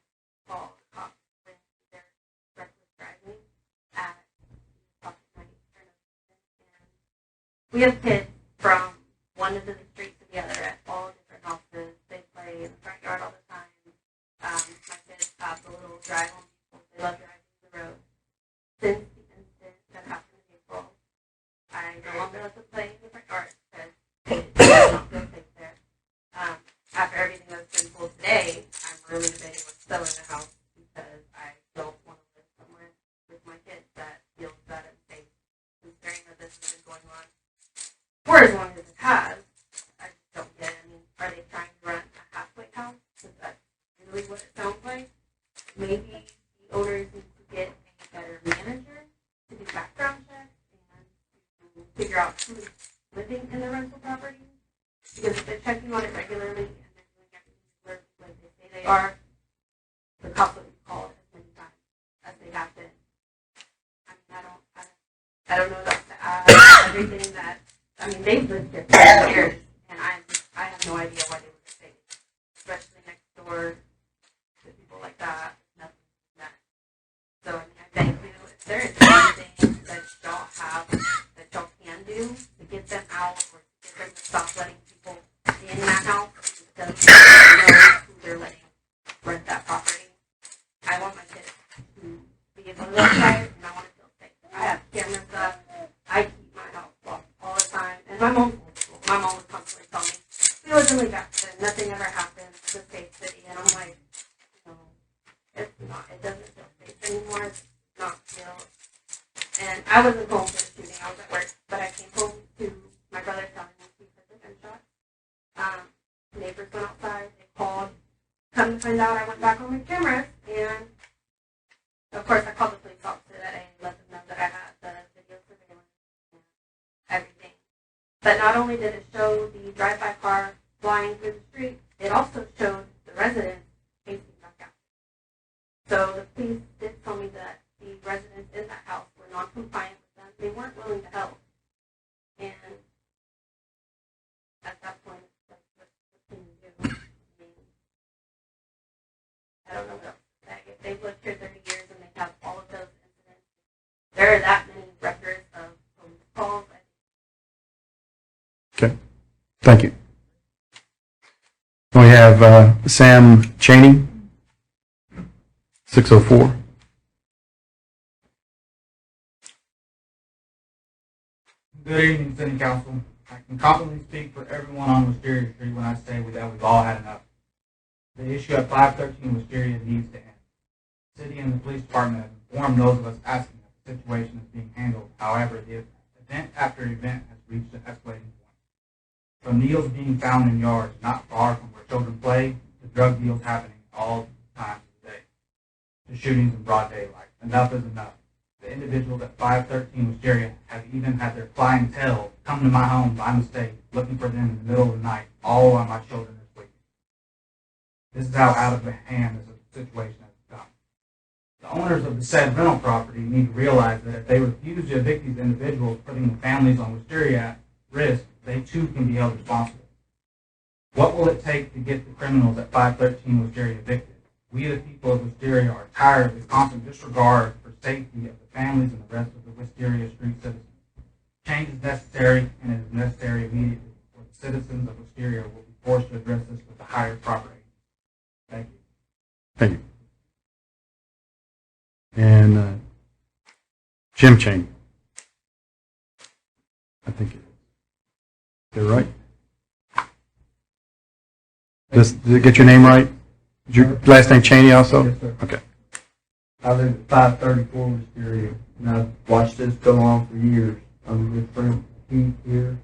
call the cops when they're reckless driving at top 90 and we have kids from one end of the street to the other at all different houses. They play in the front yard all the time. My kids have the little drag on people. They love driving the road. Since the incident that happened in April, I no longer let them play in the front yard because it's not feel safe there. After everything that's been told today, I'm really debating on selling the house because I don't want to live somewhere with my kids that feels that unsafe, considering that this has been going on for as long as it has. I just don't get it. I mean, are they trying to run a halfway house? Because that's really what it sounds like. Maybe the owners need to get a better manager to do background checks and to figure out who's living in the rental property. Because if they're checking on it regularly and they're doing everything like they say they are, the cops will be called as many times as they have been. I mean, I don't know enough to add everything that. I mean, they've lived here for years, and I have no idea why they would stay, especially next door to people like that. Nothing like that. So I mean, I thank you. If there is anything that y'all have that y'all can do to get them out or to get them to stop letting people in that house, because they know who they're letting rent that property. I want my kids to be able to go outside, and I want to feel safe. I have cameras up. I keep my house locked all the time. And my mom would constantly tell me, we live in Lake Jackson, nothing ever happens, it's a safe city. And I'm like, no, it's not. It doesn't feel safe anymore. It's not feel. And I wasn't home for the shooting. I was at work. But I came home to my brother telling me he heard the gunshot. Neighbors went outside. They called. Come to find out, I went back on my cameras. And, of course, I called the police officer that day and let them know that I had the video surveillance and everything. But not only did it show the drive-by car flying through the street, it also showed the residents chasing back out. So the police did tell me that the residents in that house were non-compliant with them. They weren't willing to help. And at that point, like, what can you do? I mean, I don't know what else to say. If they've lived here 30 years and they have all of those incidents, there are that many records of police calls. Okay. Thank you. We have Sam Cheney, 604. Good evening, City Council. I can confidently speak for everyone on Wisteria Street when I say that we've all had enough. The issue at 513 Wisteria needs to end. The city and the police department have informed those of us asking that the situation is being handled. However, the event after event has reached an escalating point. From needles being found in yards not far from where children play, to drug deals happening all times of the day, to shootings in broad daylight. Enough is enough. The individuals at 513 Wisteria have even had their clientele come to my home by mistake, looking for them in the middle of the night, all while my children are sleeping. This is how out of the hand this situation has become. The owners of the said rental property need to realize that if they refuse to evict these individuals, putting the families on Wisteria at risk, they too can be held responsible. What will it take to get the criminals at 513 Wisteria evicted? We, the people of Wisteria, are tired of the constant disregard for safety of the families and the rest of the Wisteria street citizens. Change is necessary, and it is necessary immediately, or the citizens of Wisteria will be forced to address this with the higher property. Thank you. Thank you. And Jim Cheney. I think it is. Is that right? Did it get your name right? Is your last name Cheney also? Yes, sir. Okay. I live at 534 Wisteria, and I've watched this go on for years. I'm a good friend Pete here.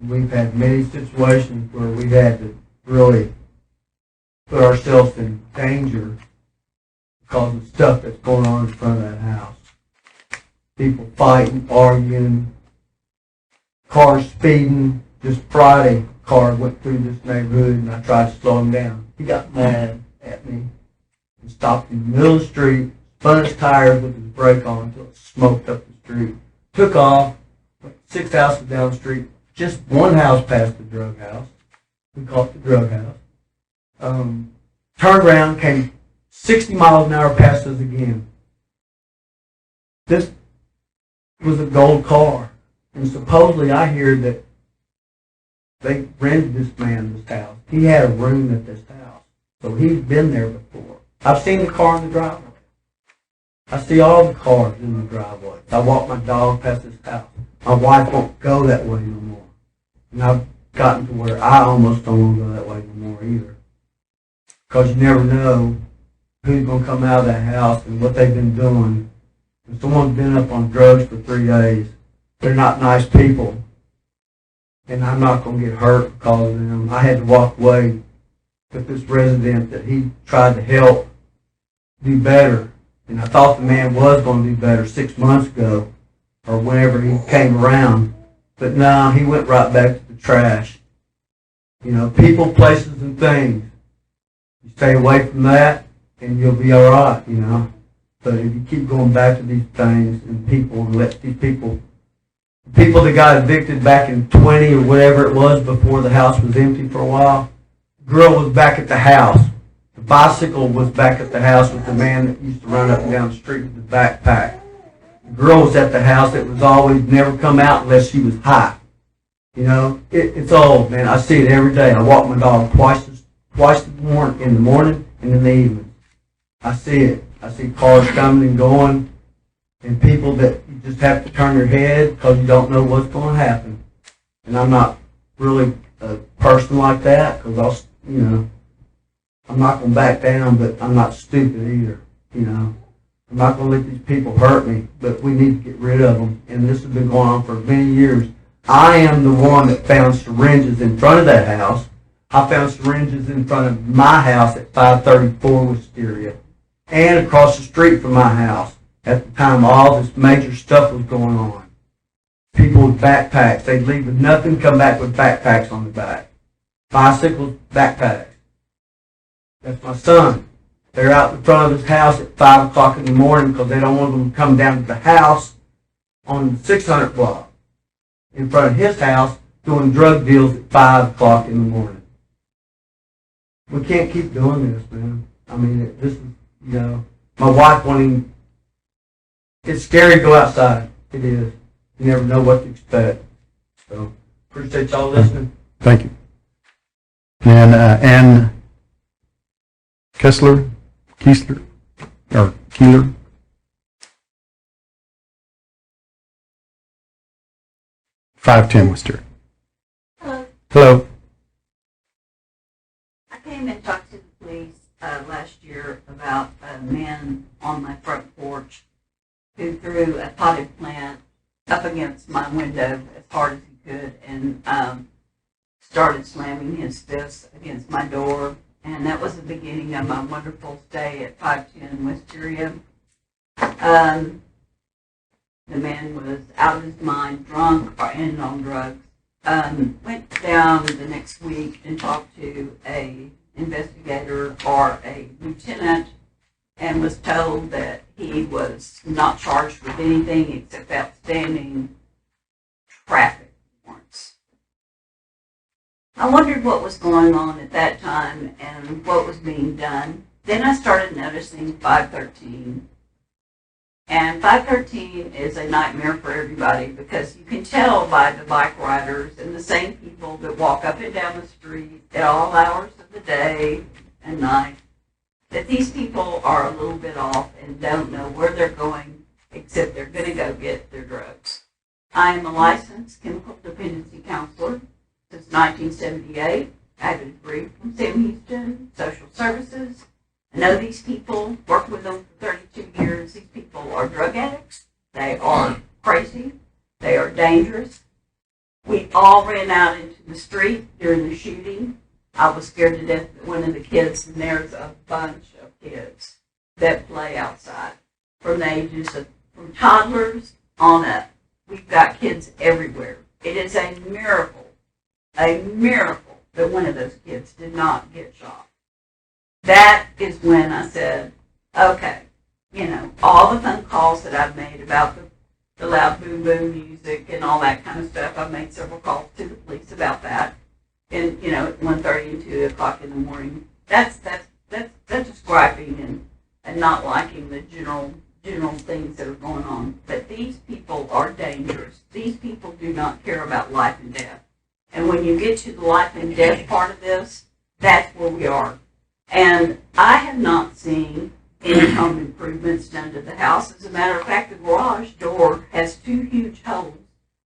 We've had many situations where we had to really put ourselves in danger because of stuff that's going on in front of that house. People fighting, arguing, cars speeding. Just Friday, a car went through this neighborhood, and I tried to slow him down. He got mad at me and stopped in the middle of the street, spun his tires with his brake on until it smoked up the street. Took off, went 6 houses down the street, just one house past the drug house. We call it the drug house. Turned around, came 60 miles an hour past us again. This was a gold car, and supposedly I hear that they rented this man this house. He had a room at this house, so he'd been there before. I've seen the car in the driveway. I see all the cars in the driveway. I walk my dog past this house. My wife won't go that way no more. And I've gotten to where I almost don't want to go that way no more either. Because you never know who's going to come out of that house and what they've been doing. If someone's been up on drugs for 3 days, they're not nice people. And I'm not going to get hurt because of them. I had to walk away with this resident that he tried to help do better. And I thought the man was going to do better 6 months ago or whenever he came around. But no, he went right back to the trash. You know, people, places, and things. You stay away from that and you'll be all right, you know. But if you keep going back to these things and people and let these people that got evicted back in 20 or whatever it was before the house was empty for a while, the girl was back at the house. The bicycle was back at the house with the man that used to run up and down the street with the backpack. The girl was at the house that was always never come out unless she was high. You know, it's old, man. I see it every day. I walk my dog twice in the morning and in the evening. I see it. I see cars coming and going and people that you just have to turn your head because you don't know what's going to happen. And I'm not really a person like that because I'm not going to back down, but I'm not stupid either, you know. I'm not going to let these people hurt me, but we need to get rid of them. And this has been going on for many years. I am the one that found syringes in front of that house. I found syringes in front of my house at 534 Wisteria and across the street from my house at the time all this major stuff was going on. People with backpacks. They'd leave with nothing, come back with backpacks on the back. Bicycles, backpacks. That's my son. They're out in front of his house at 5 o'clock in the morning because they don't want them to come down to the house on the 600 block in front of his house doing drug deals at 5 o'clock in the morning. We can't keep doing this, man. I mean, this is, you know, my wife wanting, it's scary to go outside. It is. You never know what to expect. So, appreciate y'all listening. Thank you. And Ann Keeler, 510 Wisteria. Hello. Hello. I came and talked to the police last year about a man on my front porch who threw a potted plant up against my window as hard as he could and started slamming his fists against my door. And that was the beginning of my wonderful stay at 510 Wisteria. The man was out of his mind, drunk, and on drugs. Went down the next week and talked to a investigator or a lieutenant and was told that he was not charged with anything except outstanding traffic warrants. I wondered what was going on at that time and what was being done. Then I started noticing 513. And 513 is a nightmare for everybody because you can tell by the bike riders and the same people that walk up and down the street at all hours of the day and night that these people are a little bit off and don't know where they're going except they're going to go get their drugs. I am a licensed chemical dependency counselor since 1978. I have a degree from Sam Houston, social services. I know these people, worked with them for 32 years. These people are drug addicts. They are crazy. They are dangerous. We all ran out into the street during the shooting. I was scared to death that one of the kids, and there's a bunch of kids that play outside from the ages of, from toddlers on up. We've got kids everywhere. It is a miracle that one of those kids did not get shot. That is when I said, okay, all the phone calls that I've made about the loud boom boom music and all that kind of stuff, I've made several calls to the police about that. And, at 1:30 and 2 o'clock in the morning. That's just griping and not liking the general things that are going on. But these people are dangerous. These people do not care about life and death. And when you get to the life and death part of this, that's where we are. And I have not seen any home improvements done to the house. As a matter of fact, the garage door has 2 huge holes,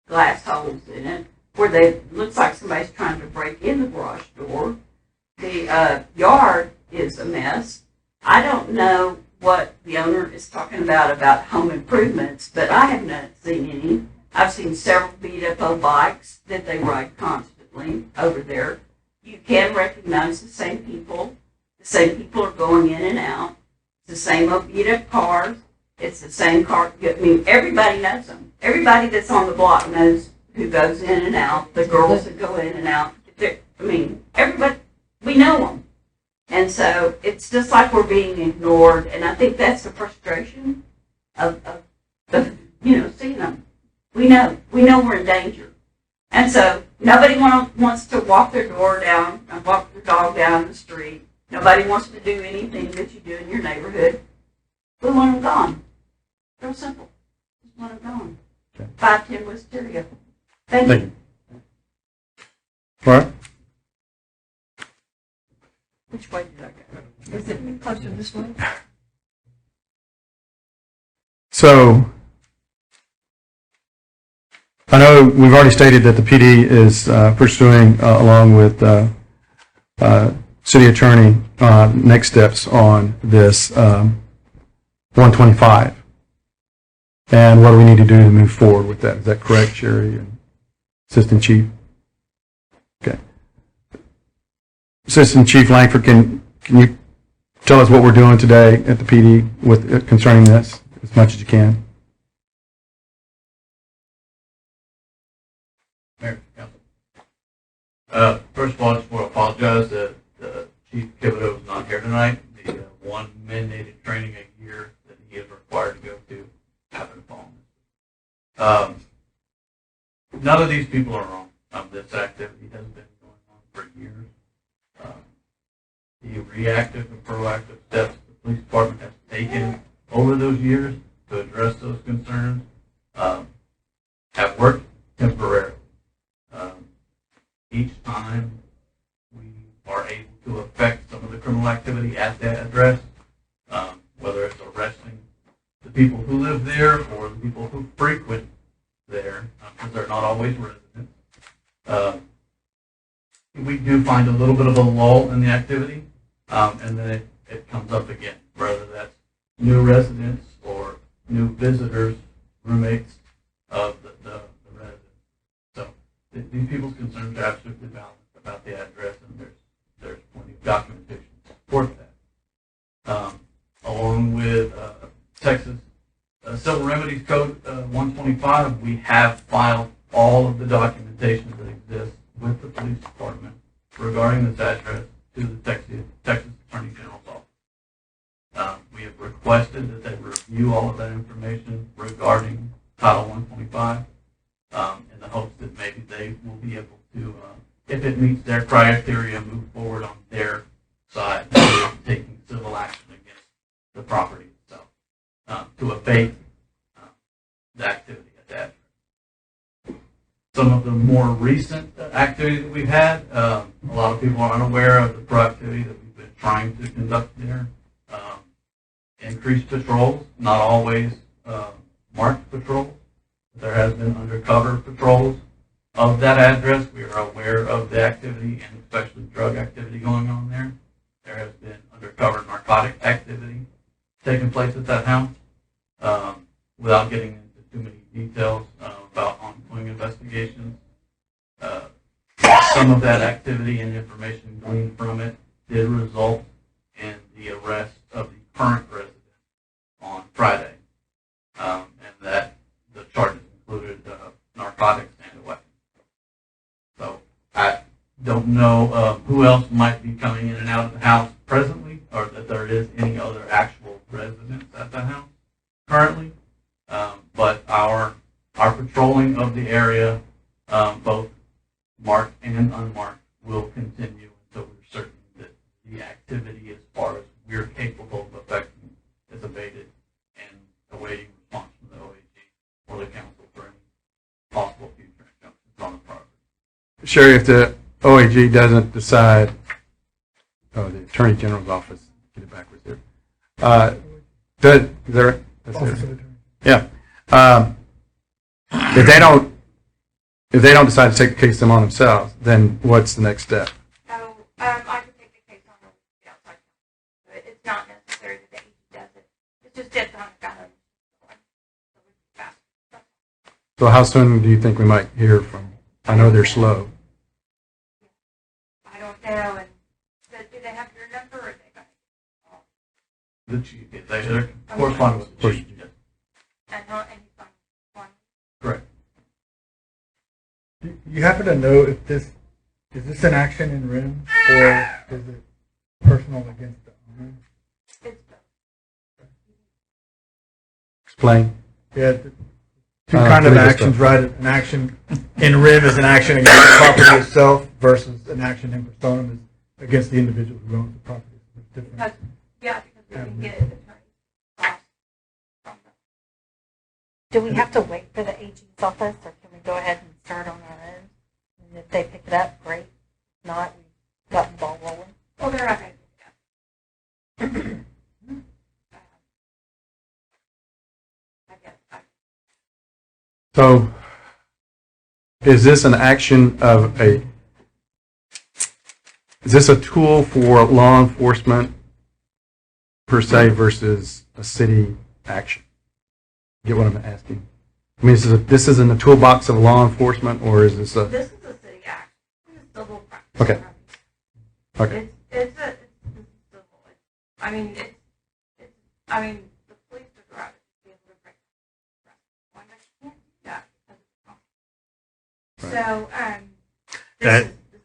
glass holes in it, where looks like somebody's trying to break in the garage door. The yard is a mess. I don't know what the owner is talking about home improvements, but I have not seen any. I've seen several beat-up old bikes that they ride constantly over there. You can recognize the same people. The same people are going in and out. It's the same old beat-up cars. It's the same car. I mean, everybody knows them. Everybody that's on the block knows who goes in and out. The girls that go in and out. Everybody, we know them. And so it's just like we're being ignored. And I think that's the frustration of seeing them. We know we're in danger. And so nobody wants to walk their door down and walk their dog down the street. Nobody wants to do anything that you do in your neighborhood. We want them gone. Real simple. Just want them gone. Okay. 510 Wisteria. Thank you. All right. Which way did I go? Is it closer this way? So, I know we've already stated that the PD is pursuing, along with city attorney, next steps on this 125. And what do we need to do to move forward with that? Is that correct, Sherry and Assistant Chief? Okay. Assistant Chief Langford, can you tell us what we're doing today at the PD with concerning this as much as you can? Mayor, Council. First of all, I just want to apologize that Chief Thibodeau is not here tonight. The one mandated training a year that he is required to go to happened to fall. None of these people are wrong. This activity has been going on for years. The reactive and proactive steps the police department has taken over those years to address those concerns have worked temporarily. Each time we are able to affect some of the criminal activity at that address, whether it's arresting the people who live there or the people who frequent there, because they're not always residents. We do find a little bit of a lull in the activity, and then it comes up again, whether that's new residents or new visitors, roommates of the residents. So these people's concerns are absolutely valid about the address, and there's plenty of documentation to support that. Along with Texas Civil Remedies Code 125, we have filed all of the documentation that exists with the police department regarding this address to the Texas Attorney General's office. We have requested that they review all of that information regarding Title 125 in the hopes that maybe they will be able to, if it meets their criteria, move forward on their side, taking civil action against the property itself to abate the activity at that. Some of the more recent activity that we've had, a lot of people are unaware of the proactivity that we've been trying to conduct there. Increased patrols, not always marked patrols. There has been undercover patrols of that address. We are aware of the activity and especially drug activity going on there. There has been undercover narcotic activity taking place at that house. Without getting into too many details about ongoing investigations, some of that activity and information gleaned from it did result in the arrest of the current resident on Friday, and that the charges included narcotics and a weapon. So I don't know who else might be coming in and out of the house presently, or that there is any other actual residents at the house currently. But our patrolling of the area, both marked and unmarked, will continue until we're certain that the activity, as far as we're capable of affecting, is abated, and awaiting response from the OAG or the council for any possible future injunctions on the property. Sherry, if the OAG doesn't decide, the Attorney General's office, get it backwards there. Yeah. If they don't decide to take the case them on themselves, then what's the next step? So, I can take the case on the outside. It's not necessary that the AG does it. It's just it's on the gun. So how soon do you think we might hear from? I know they're slow. I don't know. And do they have your number, or they got The chief, they're corresponding with the chief. Yes. and not any one? Correct. Do you happen to know if is this an action in RIM, or is it personal against the owner? It's Explain. Yeah, two kind of legal actions, stuff. right? An action in RIM is an action against the property itself versus an action in personam is against the individual who owns the property. It's different. because we can get attorney's costs from them. Do we have to wait for the AG's office, or can we go ahead and start on our own? And if they pick it up, great. If not, we've got the ball rolling. Well, they're not going to do that. I guess. So is this an action of is this a tool for law enforcement per se versus a city action? Get what I'm asking? I mean, this is in the toolbox of law enforcement, or is this a? This is a city act. This is civil practice. Okay. Okay. It's civil. I mean, the police are driving to be able to break the arrest. Why not? You can't do that because it's wrong. Right. So, That- this is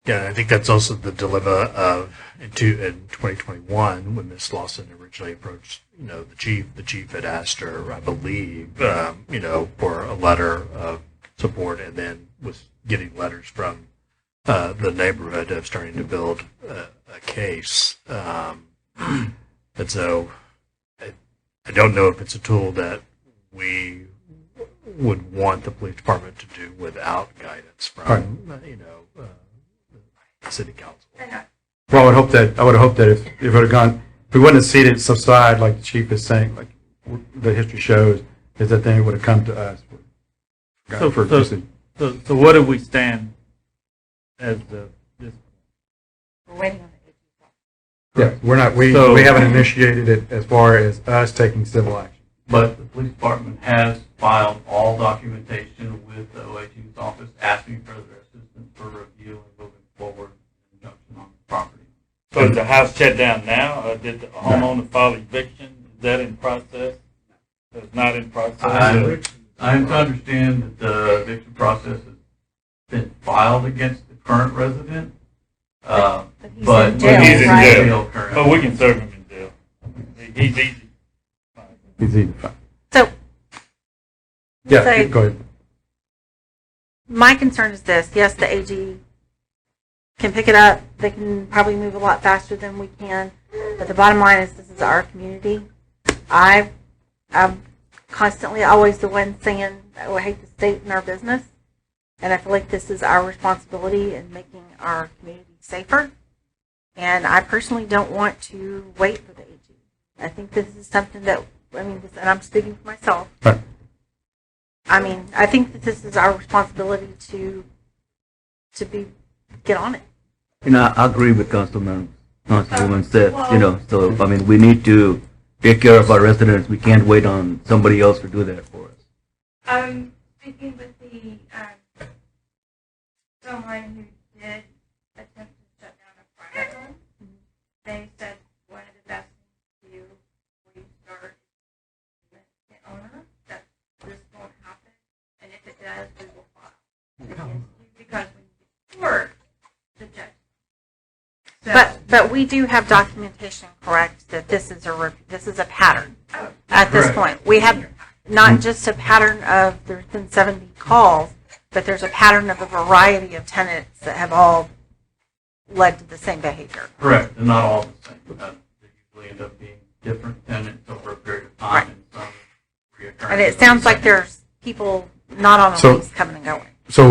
Yeah, I think that's also the dilemma of in 2021 when Miss Lawson originally approached, the chief. The chief had asked her, I believe, for a letter of support, and then was getting letters from the neighborhood of starting to build a case. And so I don't know if it's a tool that we would want the police department to do without guidance from, the city council. Well, I would hope that if it would have gone, if we wouldn't have seen it subside like the chief is saying, like the history shows, is that then it would have come to us. So where do we stand as this? We're waiting on the AG's office. Yeah, we haven't initiated it as far as us taking civil action. But the police department has filed all documentation with the OAG's office asking for their assistance for review and moving forward injunction on the property. So is the house shut down now, or did the homeowner file eviction? Is that in process? It's not in process? I am to understand that the eviction process has been filed against the current resident. He's But in jail, he's in right? jail. currently. But we can serve him in jail. He's easy. He's easy to find. So, Yeah, say- go ahead. my concern is this, yes, the AG can pick it up, they can probably move a lot faster than we can, but the bottom line is this is our community. I'm constantly always the one saying, oh, I hate the state in our business, and I feel like this is our responsibility in making our community safer, and I personally don't want to wait for the AG. I think this is something that, and I'm speaking for myself, Right. I think that this is our responsibility to get on it. I agree with Councilwoman said, so, we need to take care of our residents. We can't wait on somebody else to do that for us. Speaking with the, someone who did attempt to shut down a private home, they said one of the best things to do before you start is the owner that this won't happen, and if it does, we will file against you, because when you get court, the judge. So, But we do have documentation, correct, that this is a pattern at this Correct. point. We have not just a pattern of there's been 70 calls, but there's a pattern of a variety of tenants that have all led to the same behavior. Correct, and not all the same. They usually end up being different tenants over a period of time, Right. and some reoccurring. And it sounds like there's people not on a So- lease coming and going. So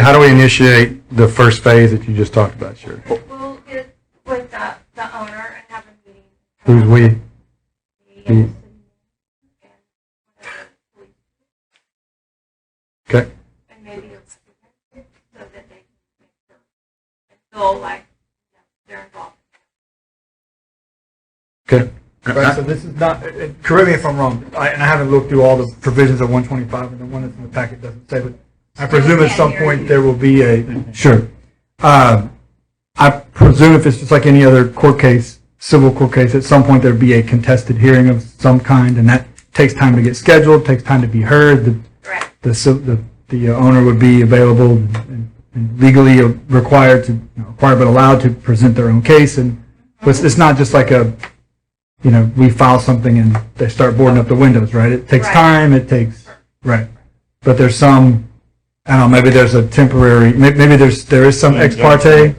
how do we initiate the first phase that you just talked about, Sherry? we'll get with the owner and have a meeting. Who's we? The city and whatever police, Okay. and maybe it's so that they can make sure and feel like they're involved. Okay. Right, so this is not, correct me if I'm wrong, and I haven't looked through all the provisions of 125, and the one that's in the packet doesn't say, but I presume at some point there will be a, Sure. I presume if it's just like any other court case, civil court case, at some point there'd be a contested hearing of some kind, and that takes time to get scheduled, takes time to be heard. Correct. The owner would be available and legally required but allowed to present their own case, and it's not just like we file something and they start boarding up the windows, right? It takes Right. time, right. But there's some, I don't know, maybe there's a temporary, maybe there is some ex parte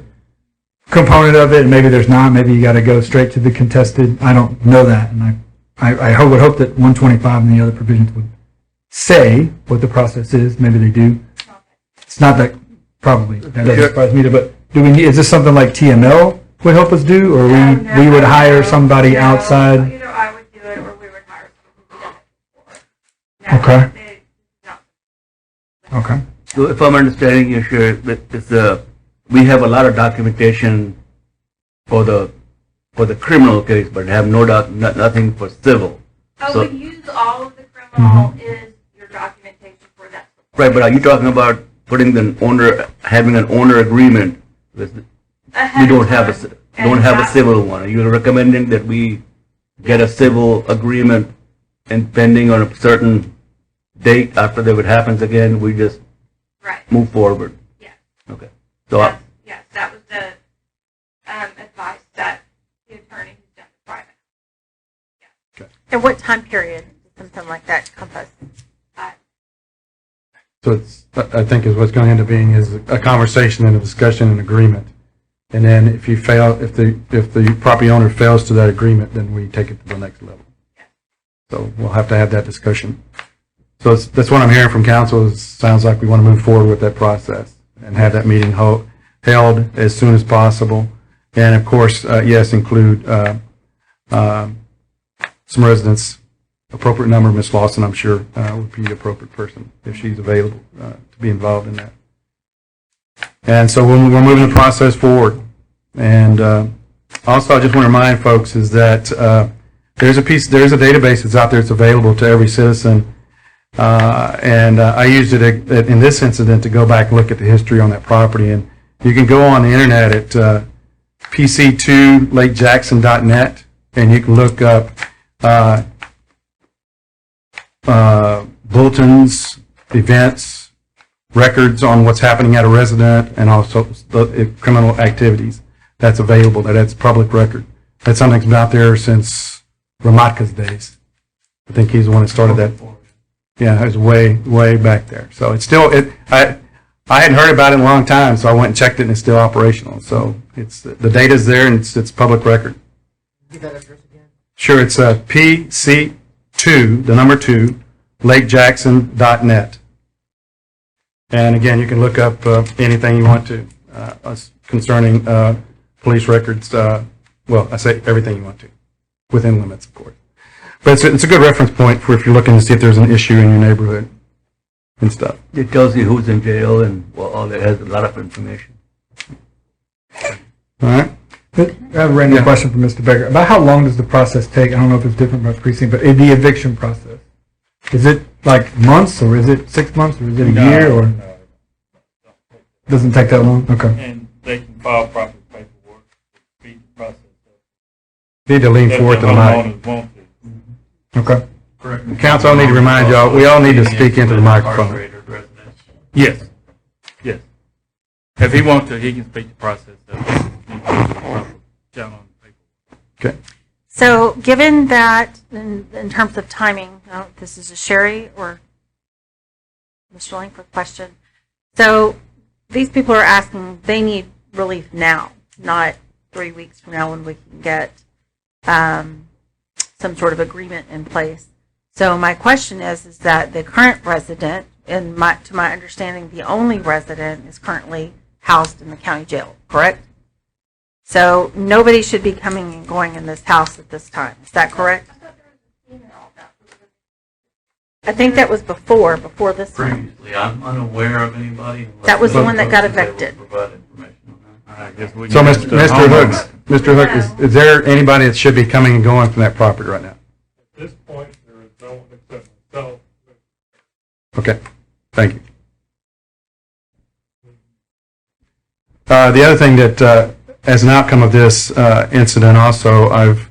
component of it, and maybe there's not. Maybe you got to go straight to the contested. I don't know that, and I would hope that 125 and the other provisions would say what the process is. Maybe they do. It's not that, probably, that doesn't surprise me, but is this something like TML would help us do, or we would hire somebody outside? Either I would do it, or we would hire someone who's done it before. Okay. No. Okay. So if I'm understanding you, sure, that we have a lot of documentation for the criminal case, but have nothing for civil. Oh, So- we use all of the criminal is your documentation for that. Right, but are you talking about having an owner agreement? We don't have a civil one. Are you recommending that we get a civil agreement, and pending on a certain date after that happens again, we just Right. move forward? Yes. Okay. So Yes, that was the advice that the attorney who's done the private. And what time period does something like that encompass? So I think is what's going to end up being is a conversation and a discussion and agreement. And then if the property owner fails to that agreement, then we take it to the next level. So we'll have to have that discussion. So that's what I'm hearing from council. Sounds like we want to move forward with that process and have that meeting held as soon as possible. And of course, yes, include some residents. Appropriate number, Ms. Lawson, I'm sure, would be the appropriate person if she's available to be involved in that. And so we're moving the process forward. And also, I just want to remind folks is that there's a database that's out there that's available to every citizen. And I used it in this incident to go back and look at the history on that property. And you can go on the internet at pc2lakejackson.net, and you can look up bulletins, events, records on what's happening at a resident, and also the criminal activities. that's available, that's public record. That's something that's been out there since Ramatka's days. I think he's the one that started that. Yeah, it was way back there. So it's still, I hadn't heard about it in a long time, so I went and checked it, and it's still operational. So the data's there, and it's public record. Give that address again. Sure, it's PC2, the number 2, lakejackson.net. And again, you can look up anything you want to concerning police records. Well, I say everything you want to, within limits, of course. But it's a good reference point for if you're looking to see if there's an issue in your neighborhood and stuff. It tells you who's in jail and all that, has a lot of information. All right. I have a random question for Mr. Becker. About how long does the process take? I don't know if it's different by precinct, but the eviction process. Is it like months, or is it 6 months, or is it a year, or doesn't take that long? Okay. And they can file proper paperwork to speed the process up. Need to lean forward to the mic. Want to. Okay. Correct. Council, I need to remind y'all, we all need to speak into the microphone. Yes. Yes. If he wants to, he can speak the process up. Down on the paper. Okay. So given that, in terms of timing, this is a Sherry or Mr. Langford question. So these people are asking, they need relief now, not 3 weeks from now when we can get some sort of agreement in place. So my question is that the current resident, and to my understanding, the only resident is currently housed in the county jail, correct? So nobody should be coming and going in this house at this time. Is that correct? I think that was before this one. Previously, I'm unaware of anybody. That was the one that got evicted. So, Mr. Hook, is there anybody that should be coming and going from that property right now? At this point, there is no one except myself. Okay, thank you. The other thing that, as an outcome of this incident also, I've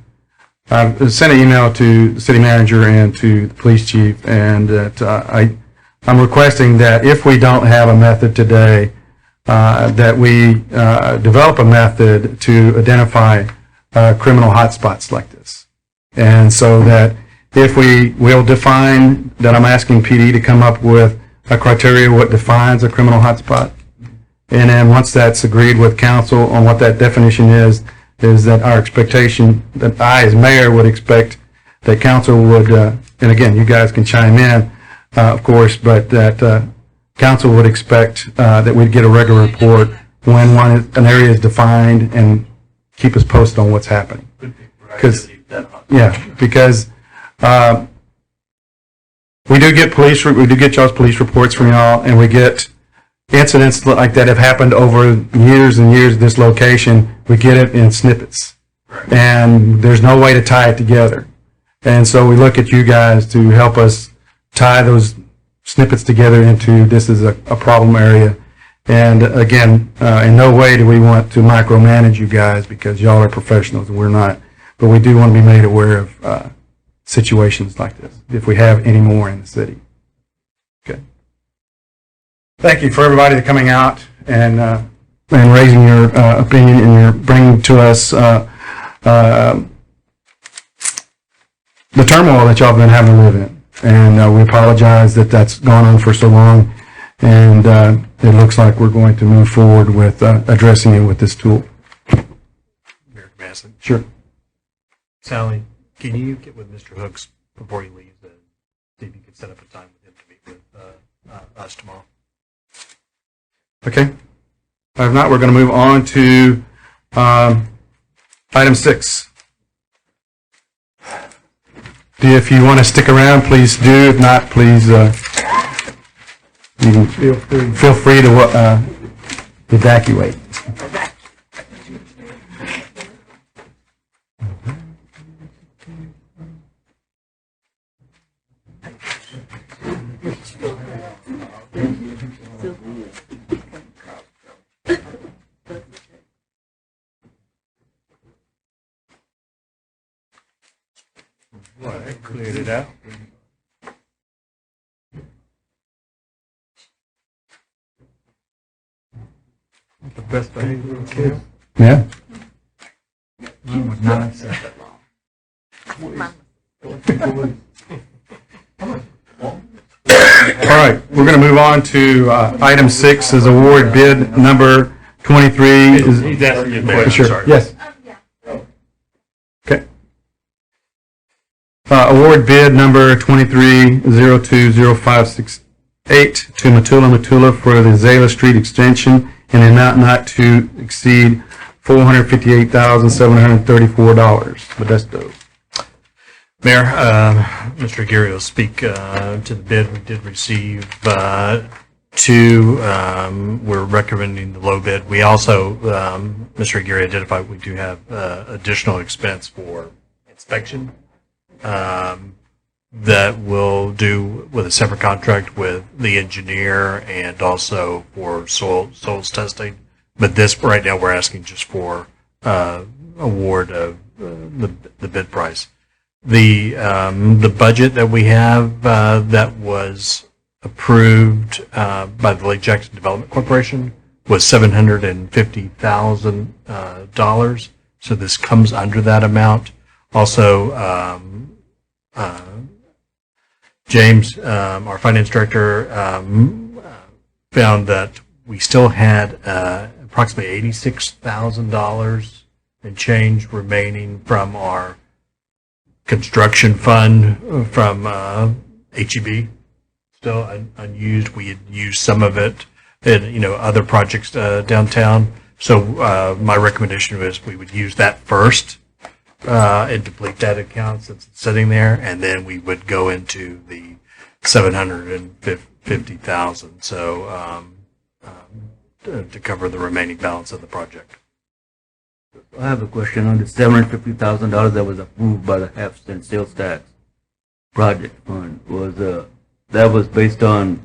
sent an email to the city manager and to the police chief, and that I'm requesting that if we don't have a method today, that we develop a method to identify criminal hotspots like this. And so that if we will define, that I'm asking PD to come up with a criteria what defines a criminal hotspot. And then once that's agreed with council on what that definition is that our expectation, that I as mayor would expect that council would, and again, you guys can chime in, of course, but that council would expect that we'd get a regular report when an area is defined and keep us posted on what's happening. Because we do get y'all's police reports from y'all, and we get incidents like that have happened over years and years at this location. We get it in snippets, and there's no way to tie it together. And so we look at you guys to help us tie those snippets together into this is a problem area. And again, in no way do we want to micromanage you guys, because y'all are professionals and we're not. But we do want to be made aware of situations like this, if we have any more in the city. Okay. Thank you for everybody coming out and raising your opinion, and your bringing to us the turmoil that y'all have been having to live in. And we apologize that that's gone on for so long. And it looks like we're going to move forward with addressing it with this tool. Mayor Masson. Sure. Sally, can you get with Mr. Hooks before he leaves and see if you can set up a time with him to meet with us tomorrow? Okay. If not, we're going to move on to item 6. If you want to stick around, please do. If not, please you can feel free to evacuate. Well, that cleared it out. The best behavior of kids. Yeah. We're going to move on to item 6 is award bid number 23. He's asking you a question, Sure. sorry. Yes. Okay. Award bid number 23020568 to Matula for the Zala Street extension in an amount not to exceed $458,734. Modesto. Mayor, Mr. Aguirre will speak to the bid. We did receive two. We're recommending the low bid. We also, Mr. Aguirre identified we do have additional expense for inspection that we'll do with a separate contract with the engineer and also for soils testing. But this, right now, we're asking just for award of the bid price. The budget that we have that was approved by the Lake Jackson Development Corporation was $750,000. So this comes under that amount. Also, James, our finance director, found that we still had approximately $86,000 and change remaining from our construction fund from HEB, still unused. We had used some of it in other projects downtown. So my recommendation was we would use that first and deplete that account since it's sitting there, and then we would go into the $750,000. So to cover the remaining balance of the project. I have a question on the $750,000 that was approved by the half-cent sales tax project fund. That was based on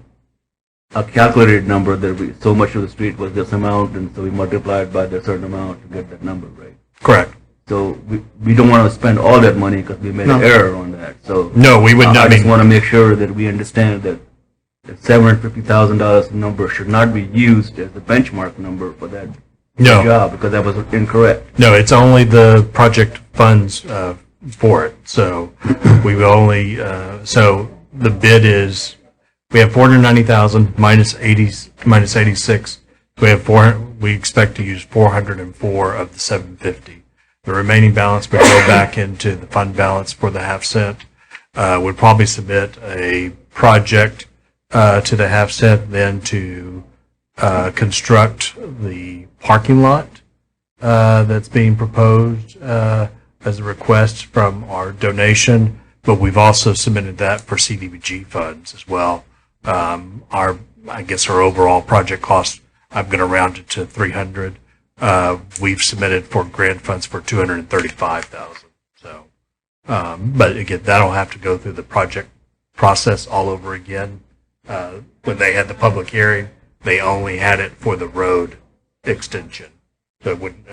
a calculated number that so much of the street was this amount, and so we multiplied by a certain amount to get that number, right? Correct. So we don't want to spend all that money because we made an error on that. So no, we would not. I just want to make sure that we understand that the $750,000 number should not be used as the benchmark number for that job, because that was incorrect. No, it's only the project funds for it. So we will only, so the bid is, we have 490,000 minus 86. We expect to use 404 of the 750. The remaining balance would go back into the fund balance for the half cent. Would probably submit a project to the half cent, then to construct the parking lot that's being proposed as a request from our donation, but we've also submitted that for CDBG funds as well. I guess our overall project cost, I'm going to round it to 300. We've submitted for grant funds for 235,000. So, but again, that'll have to go through the project process all over again. When they had the public hearing, they only had it for the road extension. So it wouldn't,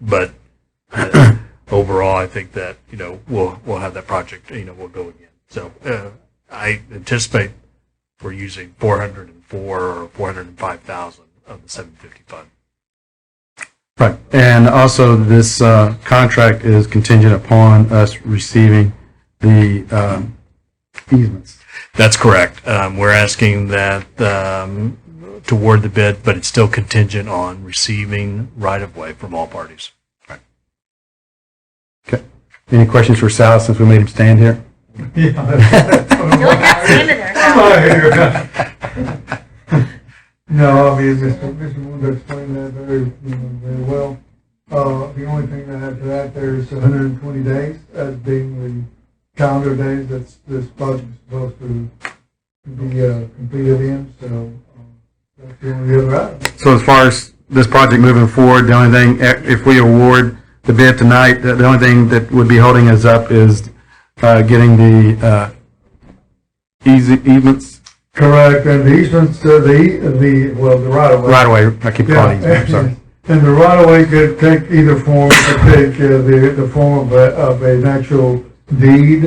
but overall, I think that, we'll have that project, we'll go again. So I anticipate we're using 404 or 405,000 of the 750 fund. Right. And also this contract is contingent upon us receiving the easements. That's correct. We're asking that to award the bid, but it's still contingent on receiving right-of-way from all parties. Right. Okay. Any questions for Sal since we made him stand here? Yeah. You look at standing there. No, I mean, Mr. Wood explained that very well. The only thing that I add to that, there's 120 days as being the calendar days that this project is supposed to be completed in, so that's the only other item. So as far as this project moving forward, the only thing, if we award the bid tonight, the only thing that would be holding us up is getting the easements. Correct, and the easements, the right-of-way. Right-of-way, I keep calling easement, sorry. And the right-of-way could take either form. It could take the form of an actual deed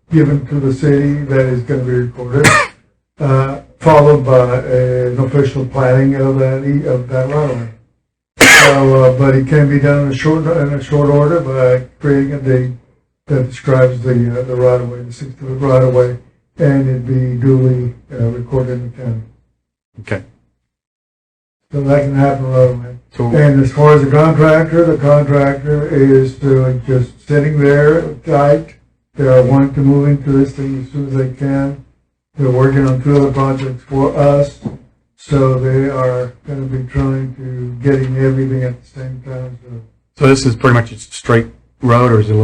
given to the city that is going to be recorded, followed by an official planning of that right-of-way. So, but it can be done in a short order by creating a deed that describes the right-of-way, the 6-foot right-of-way, and it'd be duly recorded in the county. Okay. So that can happen right away. So, And as far as the contractor is just sitting there tight. They're wanting to move into this thing as soon as they can. They're working on 2 other projects for us, so they are going to be trying to getting everything at the same time. so this is pretty much a straight road, or is it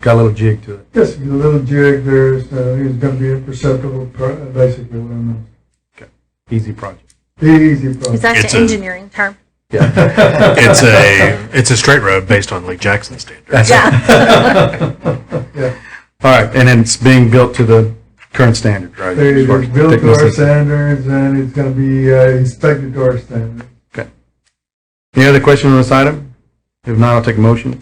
got a little jig to it? Just a little jig. There's it's going to be imperceptible, basically what I mean. Okay. Easy project. Easy project. Is that It's the a- engineering term? It's a straight road based on Lake Jackson standards. Yeah. Yeah. All right, and then it's being built to the current standards, right? It As far is as built to our thicknesses. standards, and it's going to be inspected to our standards. Any other questions on this item? If not, I'll take a motion.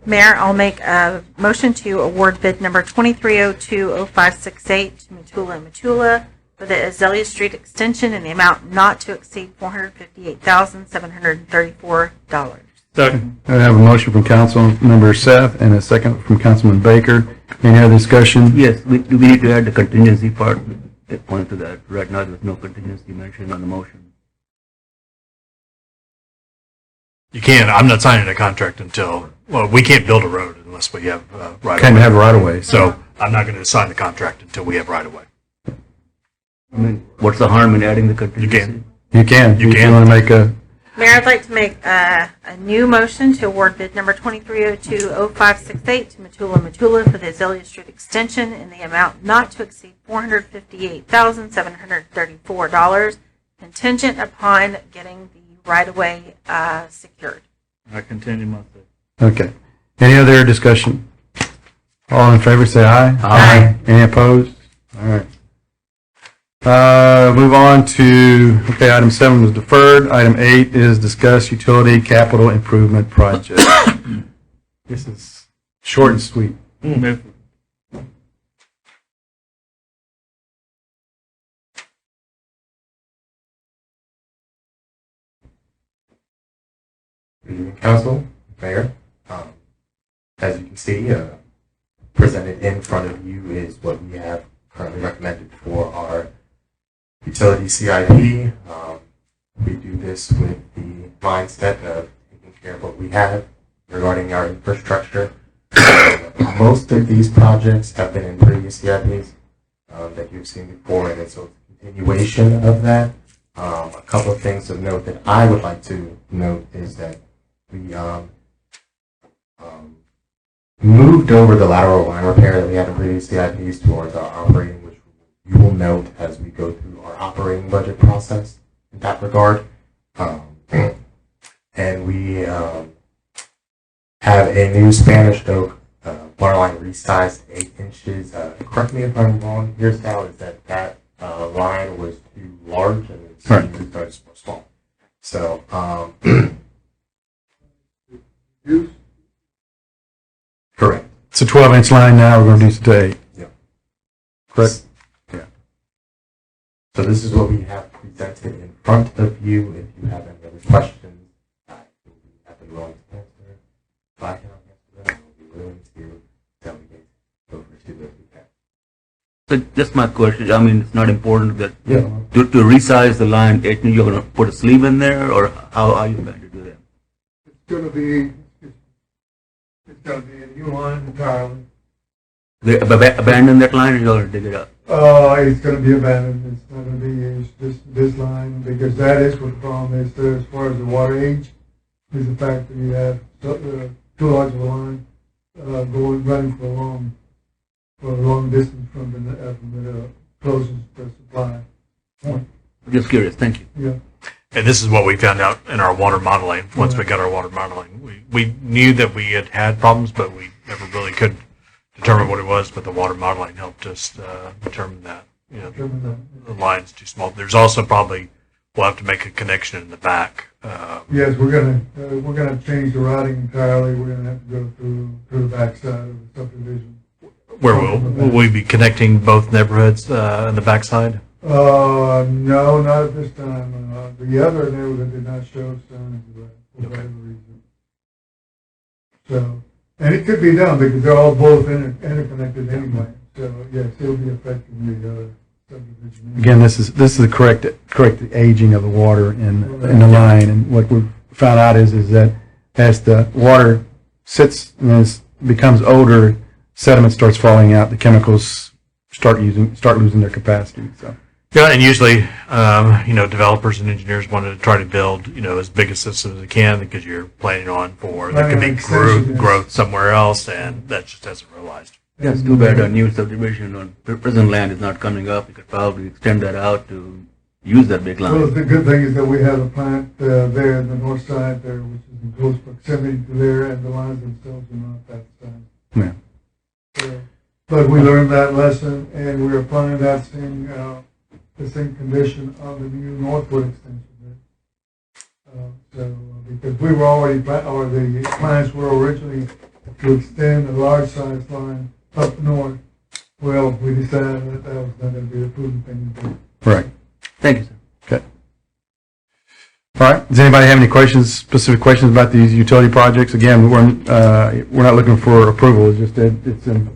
Mayor, I'll make a motion to award bid number 23020568 to Matula and Matula for the Azalea Street extension in the amount not to exceed $458,734. Second. I have a motion from Councilmember Seth and a second from Councilman Baker. Any other discussion? Yes, we need to add the contingency part, point to that. Right now, there's no contingency mentioned on the motion. You can't, I'm not signing a contract until, well, we can't build a road unless we have right Can't of have way. right of way. So I'm not going to sign the contract until we have right of way. I mean, what's the harm in adding the contingency? You can. You If can. want to make a, Mayor, I'd like to make a new motion to award bid number 23020568 to Matula and Matula for the Azalea Street extension in the amount not to exceed $458,734, contingent upon getting the right-of-way secured. I continue my second. okay. Any other discussion? All in favor, say aye. Aye. Any opposed? All right. Move on to, okay, item 7 was deferred. Item 8 is discuss utility capital improvement project. This is short and sweet. Move. Good evening, Council, Mayor. As you can see, presented in front of you is what we have currently recommended for our utility CIP. We do this with the mindset of taking care of what we have regarding our infrastructure. Most of these projects have been in previous CIPs that you've seen before, and it's a continuation of that. A couple of things of note that I would like to note is that we moved over the lateral line repair that we had in previous CIPs towards our operating, which you will note as we go through our operating budget process in that regard. And we have a new Spanish oak water line resized to 8 inches. Correct me if I'm wrong here, Sal, is that line was too large and it seems to start small. So, correct. It's a 12-inch line now, we're going to reduce it to 8. Yeah. Correct? So this is what we have presented in front of you. If you have any other questions, I will be happy to answer. If I cannot answer them, I will be willing to delegate over to those who can. So just my question, I mean, it's not important that Yeah. to resize the line, you're going to put a sleeve in there, or how are you going to do that? It's going to be a new line entirely. They abandon that line, or you're going to dig it up? It's going to be abandoned. It's not going to be used, this line, because that is what the problem is there as far as the water age, is the fact that you have too large of a line running for a long distance from the closest supply point. Just curious, thank you. Yeah. And this is what we found out in our water modeling. Once we got our water modeling, we knew that we had problems, but we never really could determine what it was. But the water modeling helped us determine that the line's too small. There's also probably we'll have to make a connection in the back. Yes, we're gonna change the routing entirely. We're gonna have to go through the backside of the subdivision. Where will we be connecting both neighborhoods on the backside? No, not at this time. The other neighborhood did not show signs of that for whatever reason. So, and it could be done because they're all both interconnected anyway. So, yes, it'll be affecting the subdivision. Again, this is the correct aging of the water in the line, and what we've found out is that as the water sits and becomes older, sediment starts falling out, the chemicals start losing their capacity. So. Yeah, and usually, developers and engineers want to try to build, as big a system as they can because you're planning on there could be growth somewhere else, and that just hasn't realized. That's too bad a new subdivision on present land is not coming up. You could probably extend that out to use that big line. Well, the good thing is that we have a plant there in the north side there, which is in close proximity to there, and the lines themselves are not that size. Yeah. But we learned that lesson, and we're applying that the same condition on the new Northwood extension there. Because we were already, or the plans were originally to extend a large size line up north. Well, we decided that was not going to be the prudent thing to do. Right. Thank you, sir. Okay. All right. Does anybody have any specific questions about these utility projects? Again, we're not looking for approval. It's just that it's in.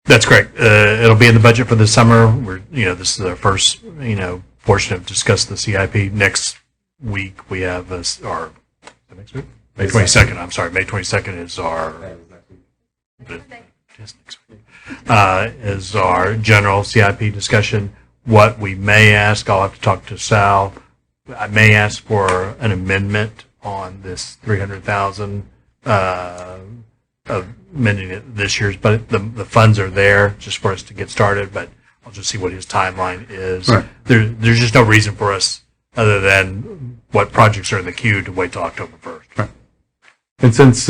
That's correct. It'll be in the budget for the summer. This is our first, portion of discuss the CIP. Next week we have next week? May 22nd. I'm sorry. May 22nd is is our general CIP discussion. What we may ask, I'll have to talk to Sal. I may ask for an amendment on this 300,000 of amending it this year's, but the funds are there just for us to get started. But I'll just see what his timeline is. Right. There's just no reason for us other than what projects are in the queue to wait till October 1st. Right. And since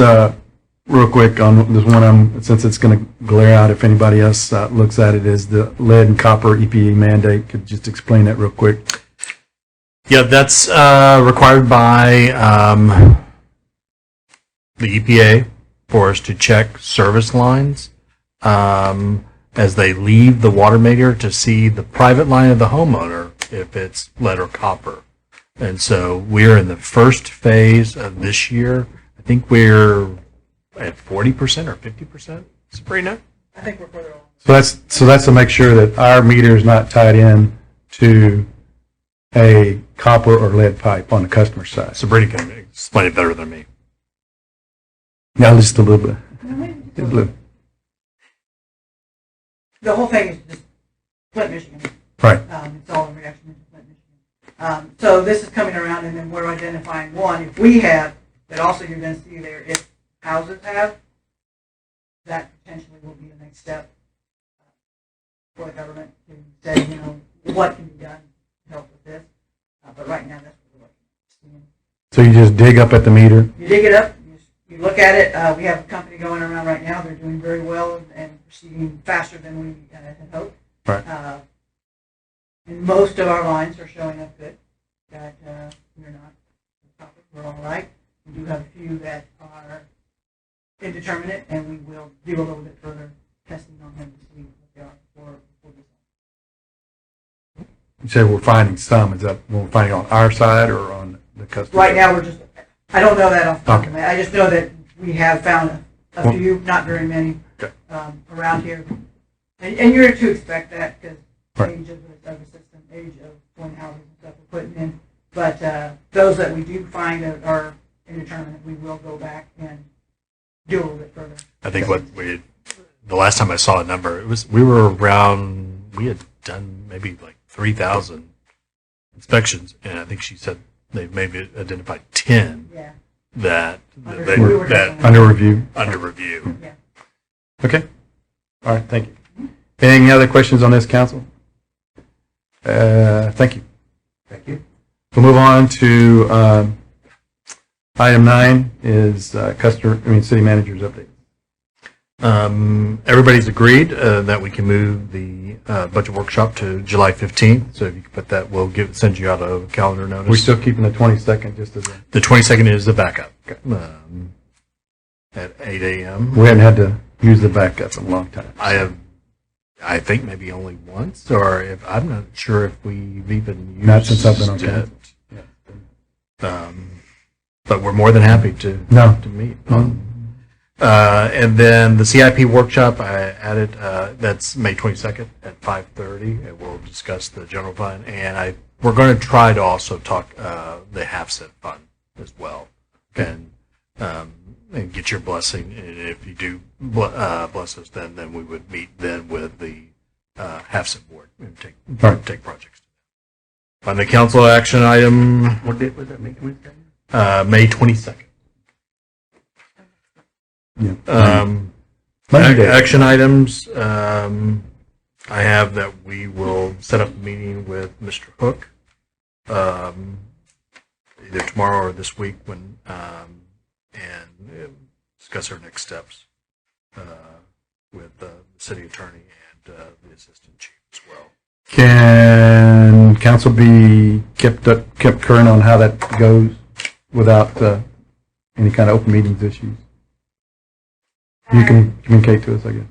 real quick on this one, since it's going to glare out if anybody else looks at it, is the lead and copper EPA mandate. Could you just explain that real quick? Yeah, that's required by the EPA for us to check service lines as they leave the water meter to see the private line of the homeowner if it's lead or copper. And so we're in the first phase of this year. I think we're at 40% or 50%, Sabrina? I think we're further on. So that's to make sure that our meter is not tied in to a copper or lead pipe on the customer side. Sabrina can explain it better than me. Now just a little bit. The whole thing is just Flint, Michigan. Right. It's all in reaction to Flint, Michigan. So this is coming around, and then we're identifying one. If we have, but also you're going to see there, if houses have, that potentially will be the next step for the government to say, what can be done to help with this. But right now, that's what we're looking at. So you just dig up at the meter? You dig it up, you look at it. We have a company going around right now. They're doing very well and proceeding faster than we had hoped. Right. And most of our lines are showing up good. That we're not, we're all right. We do have a few that are indeterminate, and we will do a little bit further testing on them to see what they are before this. You say we're finding some. Is that we're finding on our side or on the customer? Right now, I don't know that off the top of my head. I just know that we have found a few, not very many, around here. And you're to expect that because age of the system, age of when houses and stuff we're putting in. But those that we do find are indeterminate, we will go back and do a little bit further. I think the last time I saw a number, we had done maybe like 3,000 inspections, and I think she said they've maybe identified 10 that under review. Under review. Yeah. Okay. All right. Thank you. Any other questions on this, council? Thank you. Thank you. We'll move on to item 9 is city manager's update. Everybody's agreed that we can move the budget workshop to July 15th. So if you can put that, we'll send you out a calendar notice. We're still keeping the 22nd just as a... The 22nd is the backup at 8 a.m. We haven't had to use the backup in a long time. I think maybe only once, or I'm not sure if we've even used Not since I've been on it. Yeah. But we're more than happy to meet. And then the CIP workshop, I added, that's May 22nd at 5:30, and we'll discuss the general fund. And we're going to try to also talk the half-cent fund as well, and get your blessing. And if you do bless us, then we would meet then with the half-cent board and take projects. On the council action item, What date was that, May 22nd? May 22nd. Yeah. Action items, I have that we will set up a meeting with Mr. Hook, either tomorrow or this week and discuss our next steps with the city attorney and the assistant chief as well. Can council be kept current on how that goes without any kind of open meetings issues? You can communicate to us, I guess.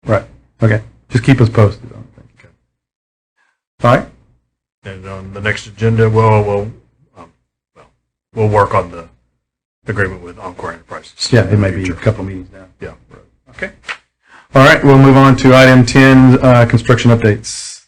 Right. Okay. Just keep us posted on it. Okay. All right. And on the next agenda, we'll work on the agreement with Encore Enterprises. Yeah, it may be a couple of meetings now. Yeah. Okay. All right. We'll move on to item 10, construction updates.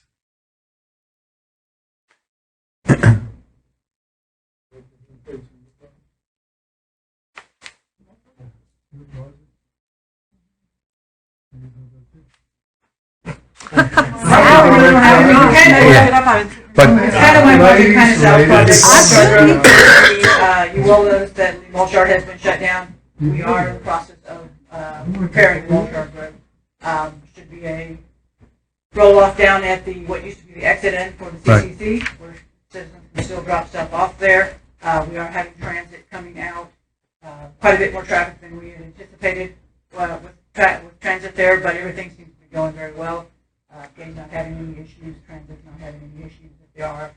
It's kind of my kind of self-project. You will notice that the mulch yard has been shut down. We are in the process of repairing the mulch yard road. Should be a roll-off down at what used to be the exit end for the CCC, where citizens can still drop stuff off there. We are having transit coming out, quite a bit more traffic than we had anticipated with transit there, but everything seems to be going very well. Gay's not having any issues, transit's not having any issues. If they are,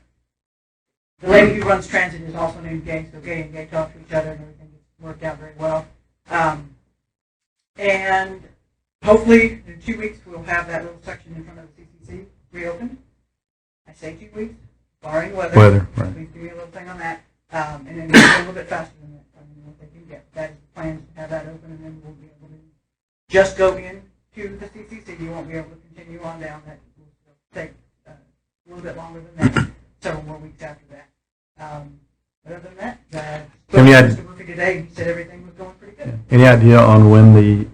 the lady who runs transit is also named Gay, so Gay and Gay talk to each other and everything gets worked out very well. And hopefully in 2 weeks we'll have that little section in front of the CCC reopened. I say 2 weeks, barring weather. Right. Please give me a little thing on that. And then we'll go a little bit faster than that. I mean, what they can get. That is the plan, is to have that open, and then we'll be able to just go in to the CCC. You won't be able to continue on down. That will take a little bit longer than that, several more weeks after that. But other than that, Mr. Murphy today, he said everything was going pretty good. Any idea on when the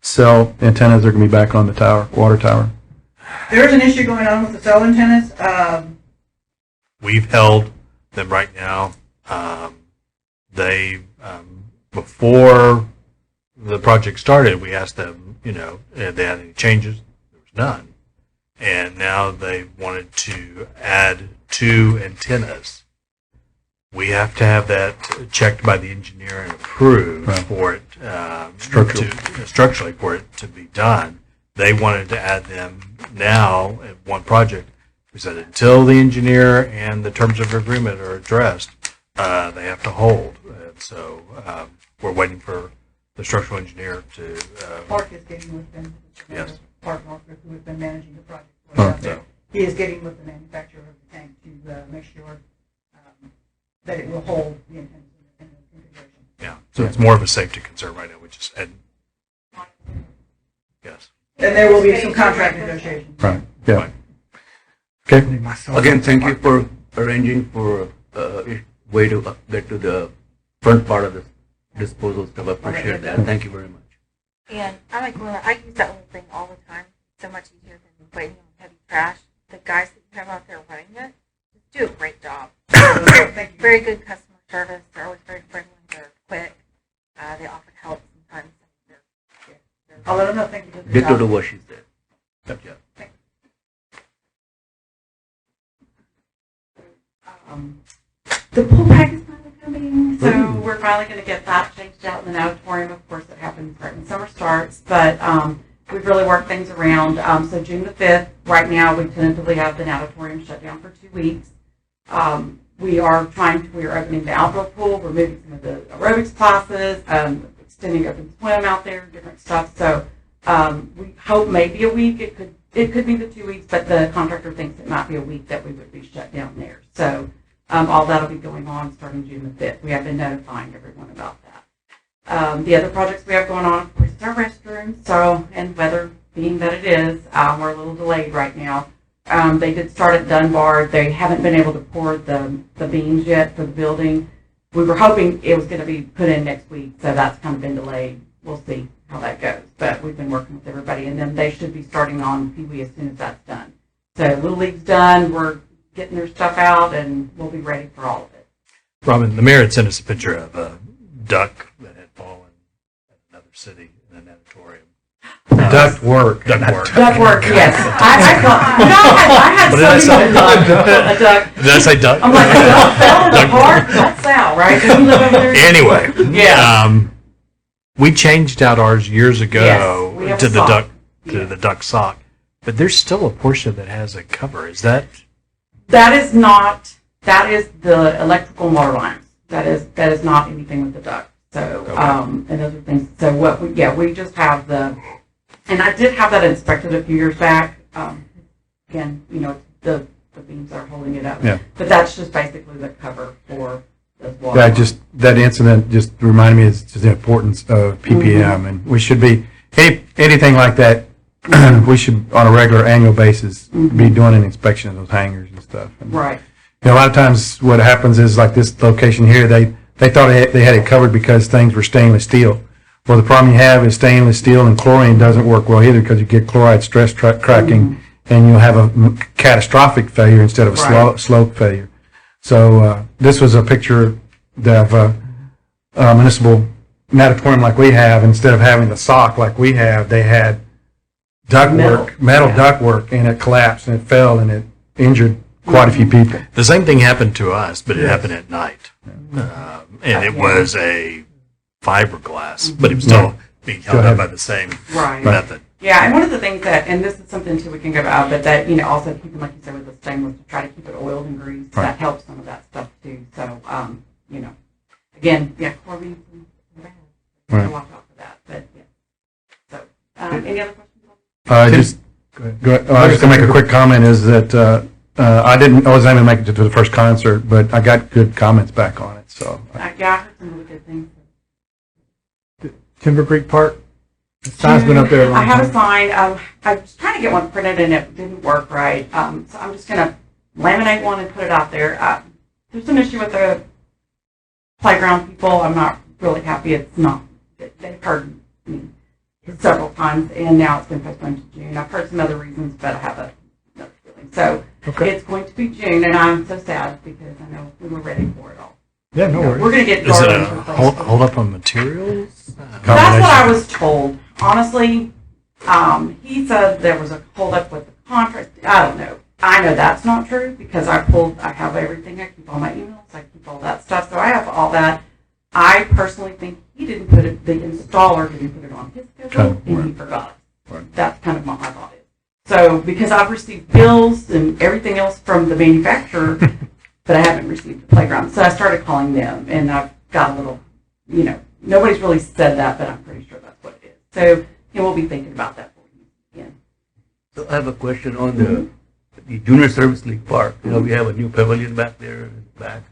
cell antennas are going to be back on the tower, water tower? There's an issue going on with the cell antennas. We've held them right now. Before the project started, we asked them, if they had any changes. There was none. And now they wanted to add 2 antennas. We have to have that checked by the engineer and approved for it, structurally for it to be done. They wanted to add them now at one project. We said until the engineer and the terms of agreement are addressed, they have to hold. And so we're waiting for the structural engineer to... Park is getting with them. Yes. Park Northbrook, who has been managing the project. He is getting with the manufacturer of the tank to make sure that it will hold the antennas in the configuration. Yeah, so it's more of a safety concern right now, which is... Yes. And there will be some contract negotiations. Right, yeah. Okay. Again, thank you for arranging for a way to get to the front part of the disposal stuff. I appreciate that. Thank you very much. And I use that little thing all the time. It's so much easier than waiting on heavy trash. The guys that you have out there running it just do a great job. Very good customer service. They're always very friendly. They're quick. They offer help sometimes. I'll let them know. Thank you. Ditto to what she said. Yeah. The pool pack is finally coming, so we're finally going to get that changed out in the auditorium. Of course, it happens right when summer starts, but we've really worked things around. So June the 5th, right now, we tentatively have the auditorium shut down for 2 weeks. We are opening the outdoor pool. We're moving some of the aerobics classes, extending open swim out there, different stuff. So we hope maybe a week. It could be the 2 weeks, but the contractor thinks it might be a week that we would be shut down there. So all that'll be going on starting June the 5th. We have been notifying everyone about that. The other projects we have going on, of course, is our restroom. So, and weather being that it is, we're a little delayed right now. They did start at Dunbar. They haven't been able to pour the beams yet for the building. We were hoping it was going to be put in next week, so that's kind of been delayed. We'll see how that goes. But we've been working with everybody, and then they should be starting on Pee Wee as soon as that's done. So Little League's done. We're getting their stuff out, and we'll be ready for all of it. Robin, the mayor had sent us a picture of a duck that had fallen at another city in an auditorium. Duct work. Duck work. Duck work, yes. I thought, I had What did I say? a duck. Did I say duck? I'm like, a duck fell in the park? That's Sal, right? Does he live over there? Anyway, Yeah. we changed out ours years ago Yes, we have to a the sock. duck to the duck sock, but there's still a portion that has a cover. Is that? That is not, that is the electrical water lines. That is not anything with the duct. So, and those are things, so what we, we just have and I did have that inspected a few years back. Again, the beams are holding it up. Yeah. But that's just basically the cover for those water Yeah, lines. that incident just reminded me of the importance of PPM, and we should be, anything like that, we should, on a regular annual basis, be doing an inspection of those hangars and stuff. And, Right. a lot of times what happens is, like this location here, they thought they had it covered because things were stainless steel. Well, the problem you have is stainless steel and chlorine doesn't work well either, because you get chloride stress cracking, and you'll have a catastrophic failure instead of a slow failure. So this was a picture of a municipal natatorium like we have. Instead of having the sock like we have, they had ductwork, metal ductwork, and it collapsed and it fell and it injured quite a few people. The same thing happened to us, but it happened at night, and it was a fiberglass, but it was still being held up by the same method. Yeah, and one of the things that, and this is something too we can go about, but that, also keeping, like you said, with the stainless, to try to keep it oiled and greased, that helps some of that stuff too. So, again, chlorine is bad. So watch out for that. But so any other questions? Go ahead. I was just going to make a quick comment, is that I wasn't able to make it to the first concert, but I got good comments back on it. So I heard some really good things. Timber Creek Park. The sign's been up there a long I have time. a sign. I was trying to get one printed and it didn't work right. So I'm just going to laminate one and put it out there. There's an issue with the playground people. I'm not really happy. It's not. They've heard me several times, and now it's been postponed to June. I've heard some other reasons, but I have another feeling. So it's going to be June, and I'm so sad because I know we were ready for it all. Yeah, no worries. We're going to get Is it gardens a replaced. hold up on materials? That's what I was told. Honestly, he said there was a holdup with the contract. I don't know. I know that's not true because I have everything. I keep all my emails. I keep all that stuff. So I have all that. I personally think he didn't put it, the installer didn't put it on his schedule, and he forgot. That's kind of what my thought is. So, because I've received bills and everything else from the manufacturer, but I haven't received the playground. So I started calling them, and I've got a little, nobody's really said that, but I'm pretty sure that's what it is. So, we'll be thinking about that for you again. So I have a question on the Junior Service League Park. We have a new pavilion back there in the back.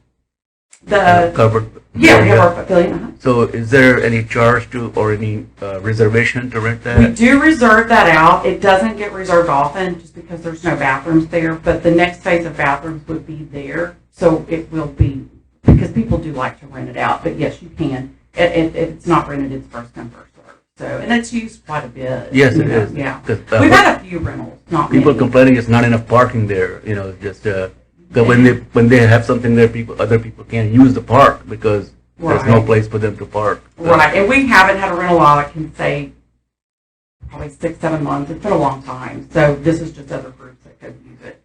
The covered. Yeah, we have our pavilion. So is there any charge to or any reservation to rent that? We do reserve that out. It doesn't get reserved often just because there's no bathrooms there, but the next phase of bathrooms would be there. So it will be, because people do like to rent it out, but yes, you can. If it's not rented, it's first come, first served. So, and it's used quite a bit. Yes, it is. Yeah. 'Cause, We've had a few rentals, not people many. complaining it's not enough parking there. Just that when they have something there, other people can't use the park because there's no place for them to park. Right, and we haven't had a rental while, I can say, probably 6-7 months. It's been a long time. So this is just other groups that could use it.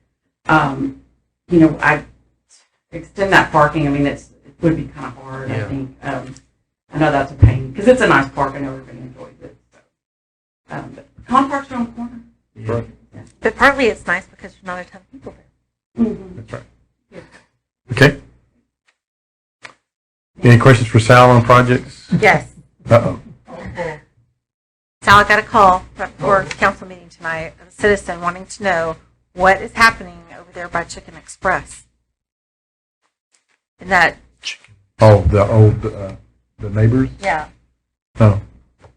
I extend that parking. I mean, it would be kind of hard, I think. I know that's a pain because it's a nice park. I know everybody enjoys it. So. But Con Park's around the corner. Right. Yeah. But partly it's nice because there's not a ton of people there. Mm-hmm. That's right. Okay. Any questions for Sal on projects? Yes. Uh-oh. Sal, I got a call right before the council meeting tonight of a citizen wanting to know what is happening over there by Chicken Express. And that, Oh, the neighbors? yeah. Oh.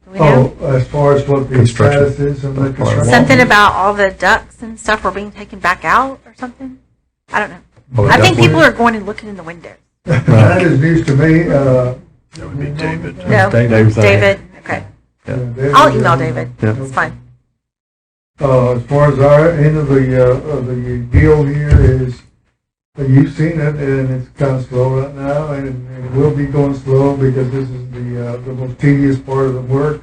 Do we know? Oh, as far as what the Construction. status is on the construction? Something about all the ducts and stuff were being taken back out or something? I don't know. Oh, I think definitely. people are going and looking in the windows. That is news to me. That would be David. No, David's on it. David, okay. I'll email David. It's fine. As far as our end of the deal here is, you've seen it, and it's kind of slow right now, and it will be going slow because this is the most tedious part of the work,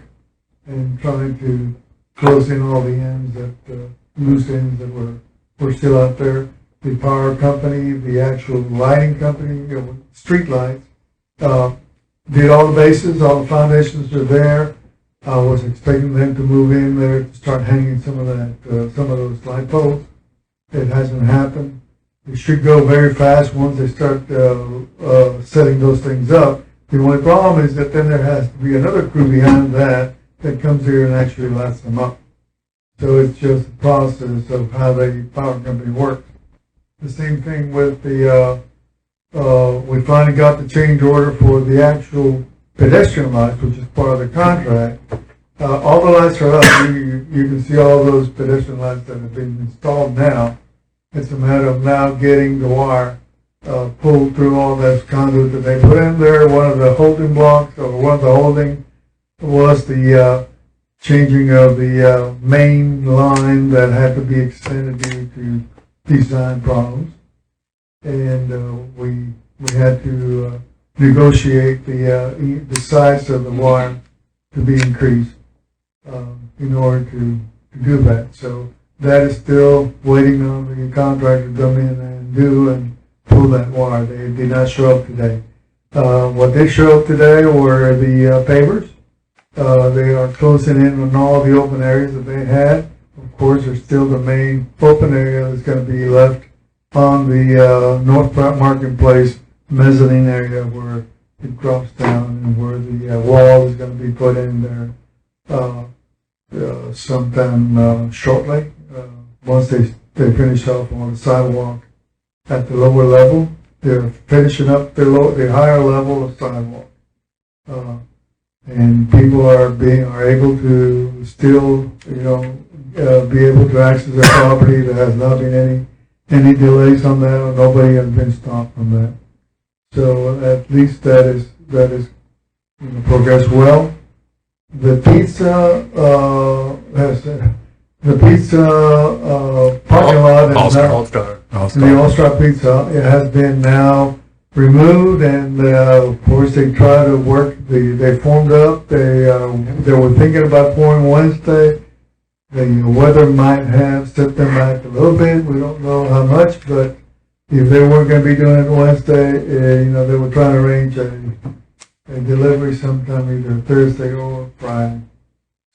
and trying to close in all the ends loose ends that were still out there. The power company, the actual lighting company, street lights, did all the bases, all the foundations are there. I was expecting them to move in there to start hanging some of those light poles. It hasn't happened. It should go very fast once they start setting those things up. The only problem is that then there has to be another crew behind that comes here and actually lights them up. So it's just a process of how the power company works. The same thing with we finally got the change order for the actual pedestrian lights, which is part of the contract. All the lights are up. You can see all those pedestrian lights that have been installed now. It's a matter of now getting the wire pulled through all those conduit that they put in there. One of the holding blocks, or one of the holding, was the changing of the main line that had to be extended due to design problems. And we had to negotiate the size of the wire to be increased in order to do that. So that is still waiting on the contractor to come in and do and pull that wire. They did not show up today. What did show up today were the pavers. They are closing in on all the open areas that they had. Of course, there's still the main open area that's going to be left on the North Marketplace mezzanine area where it drops down and where the wall is going to be put in there sometime shortly. Once they finish off on the sidewalk at the lower level, they're finishing up the higher level of sidewalk. And people are able to still, be able to access their property. There has not been any delays on that, or nobody has been stopped from that. So at least that is progressed well. The pizza parking lot is All-Star. the All-Star Pizza. It has been now removed, and of course they try to work. They formed up. They were thinking about pouring Wednesday. The weather might have set them back a little bit. We don't know how much, but if they weren't going to be doing it Wednesday, they were trying to arrange a delivery sometime either Thursday or Friday.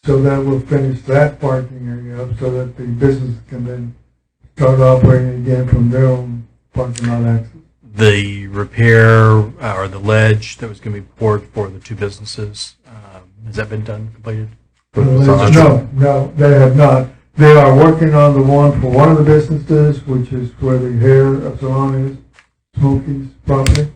So that will finish that parking area up so that the business can then start operating again from their own parking lot access. The repair or the ledge that was going to be poured for the two businesses, has that been done, completed? No, they have not. They are working on the one for one of the businesses, which is where the hair salon is, Smokey's property.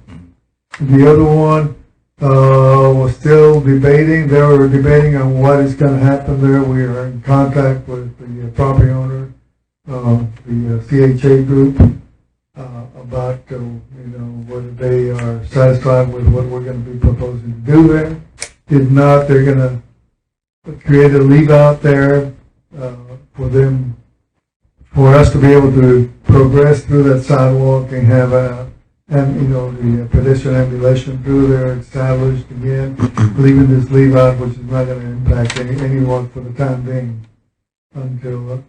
The other one was still debating. They were debating on what is going to happen there. We are in contact with the property owner, the CHA group, about whether they are satisfied with what we're going to be proposing to do there. If not, they're going to create a leave out there for us to be able to progress through that sidewalk and have the pedestrian ambulation through there established again, leaving this leave out, which is not going to impact anyone for the time being until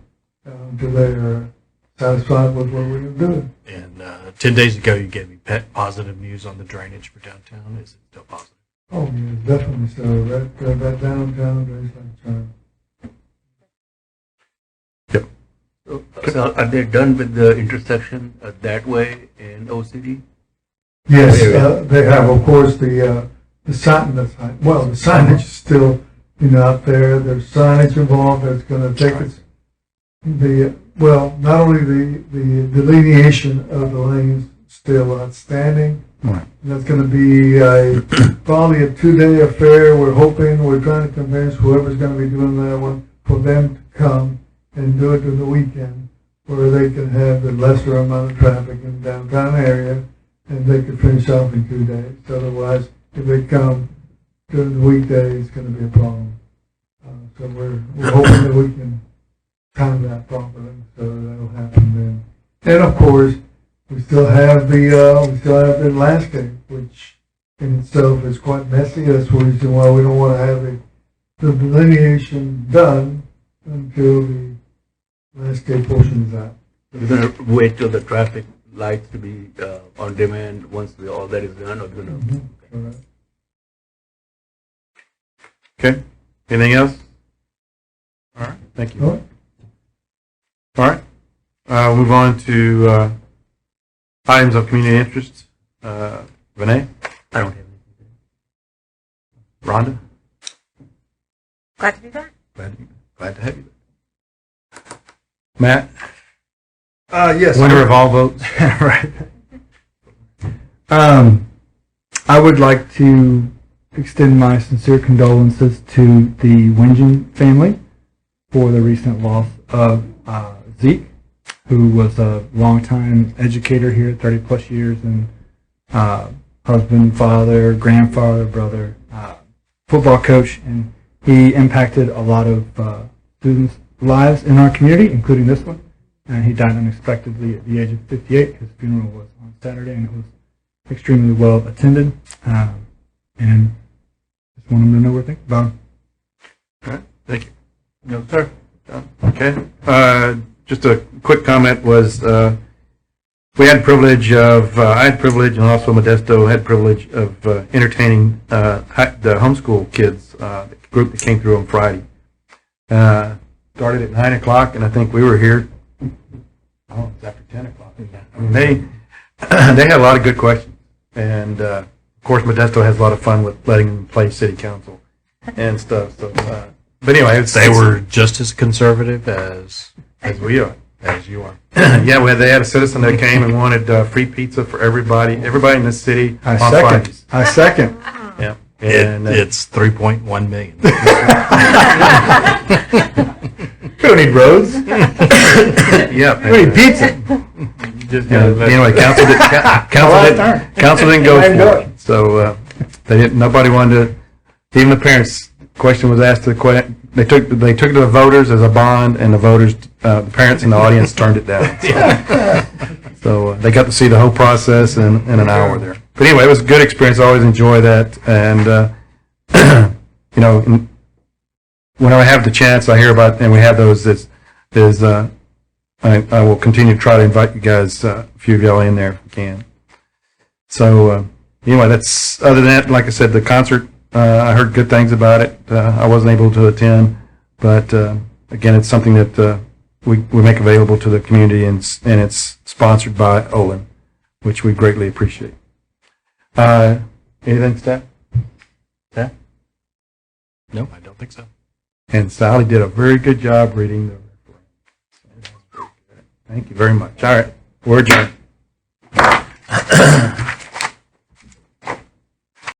they are satisfied with what we're doing. And 10 days ago, you gave me positive news on the drainage for downtown. Is it still positive? Oh, yeah, definitely so. That downtown drainage. So are they done with the intersection that way in OCD? Yes, they have. Of course, the signage is still out there. There's signage involved that's going to take us not only the delineation of the lanes still outstanding, Right. That's going to be probably a 2-day affair. We're trying to convince whoever's going to be doing that one for them to come and do it during the weekend where they can have the lesser amount of traffic in the downtown area and they could finish off in 2 days. Otherwise, if they come during the weekday, it's going to be a problem. So we're hoping that we can time that properly so that'll happen then. And of course, we still have the landscape, which in itself is quite messy. That's the reason why we don't want to have the delineation done until the landscape portion is out. We're going to wait till the traffic lights to be on demand once all that is done, or we're going to. Okay. Anything else? All right. Thank you. All right. We'll move on to items of community interest. Renee? I don't have anything. Rhonda? Glad to be back. Glad to have you back. Matt? Yes. Winner of all votes. Right. I would like to extend my sincere condolences to the Wingen family for the recent loss of Zeke, who was a longtime educator here, 30 plus years, and husband, father, grandfather, brother, football coach, and he impacted a lot of students' lives in our community, including this one. And he died unexpectedly at the age of 58. His funeral was on Saturday, and it was extremely well attended. And just want him to know we're thinking about him. All right. Thank you. No, sir. Okay. Just a quick comment was we had privilege of, I had privilege, and also Modesto had privilege of entertaining the homeschool kids, the group that came through on Friday. Started at 9 o'clock, and I think we were here, it's after 10 o'clock. I mean, they had a lot of good questions. And, of course, Modesto has a lot of fun with letting them play city council and stuff. So, but anyway, They were just as conservative as we are. as you are. Yeah, well, they had a citizen that came and wanted free pizza for everybody in the city on Fridays. I second. Yeah, and It's 3.1 million. We don't need roads. yeah, We need pizza. anyway, council didn't go for it. So they didn't. Nobody wanted to. Even the parents. Question was asked to the they took it to the voters as a bond, and the parents in the audience turned it down. So they got to see the whole process in an hour there. But anyway, it was a good experience. I always enjoy that, and you know, when I have the chance, I hear about, and we have those. I will continue to try to invite you guys, a few of y'all in there if we can. So anyway, that's other than that. Like I said, the concert. I heard good things about it. I wasn't able to attend, but again, it's something that we make available to the community, and it's sponsored by Olin, which we greatly appreciate. Anything, staff? Staff? No, I don't think so. And Sally did a very good job reading the reference. Thank you very much. All right, we're adjourned.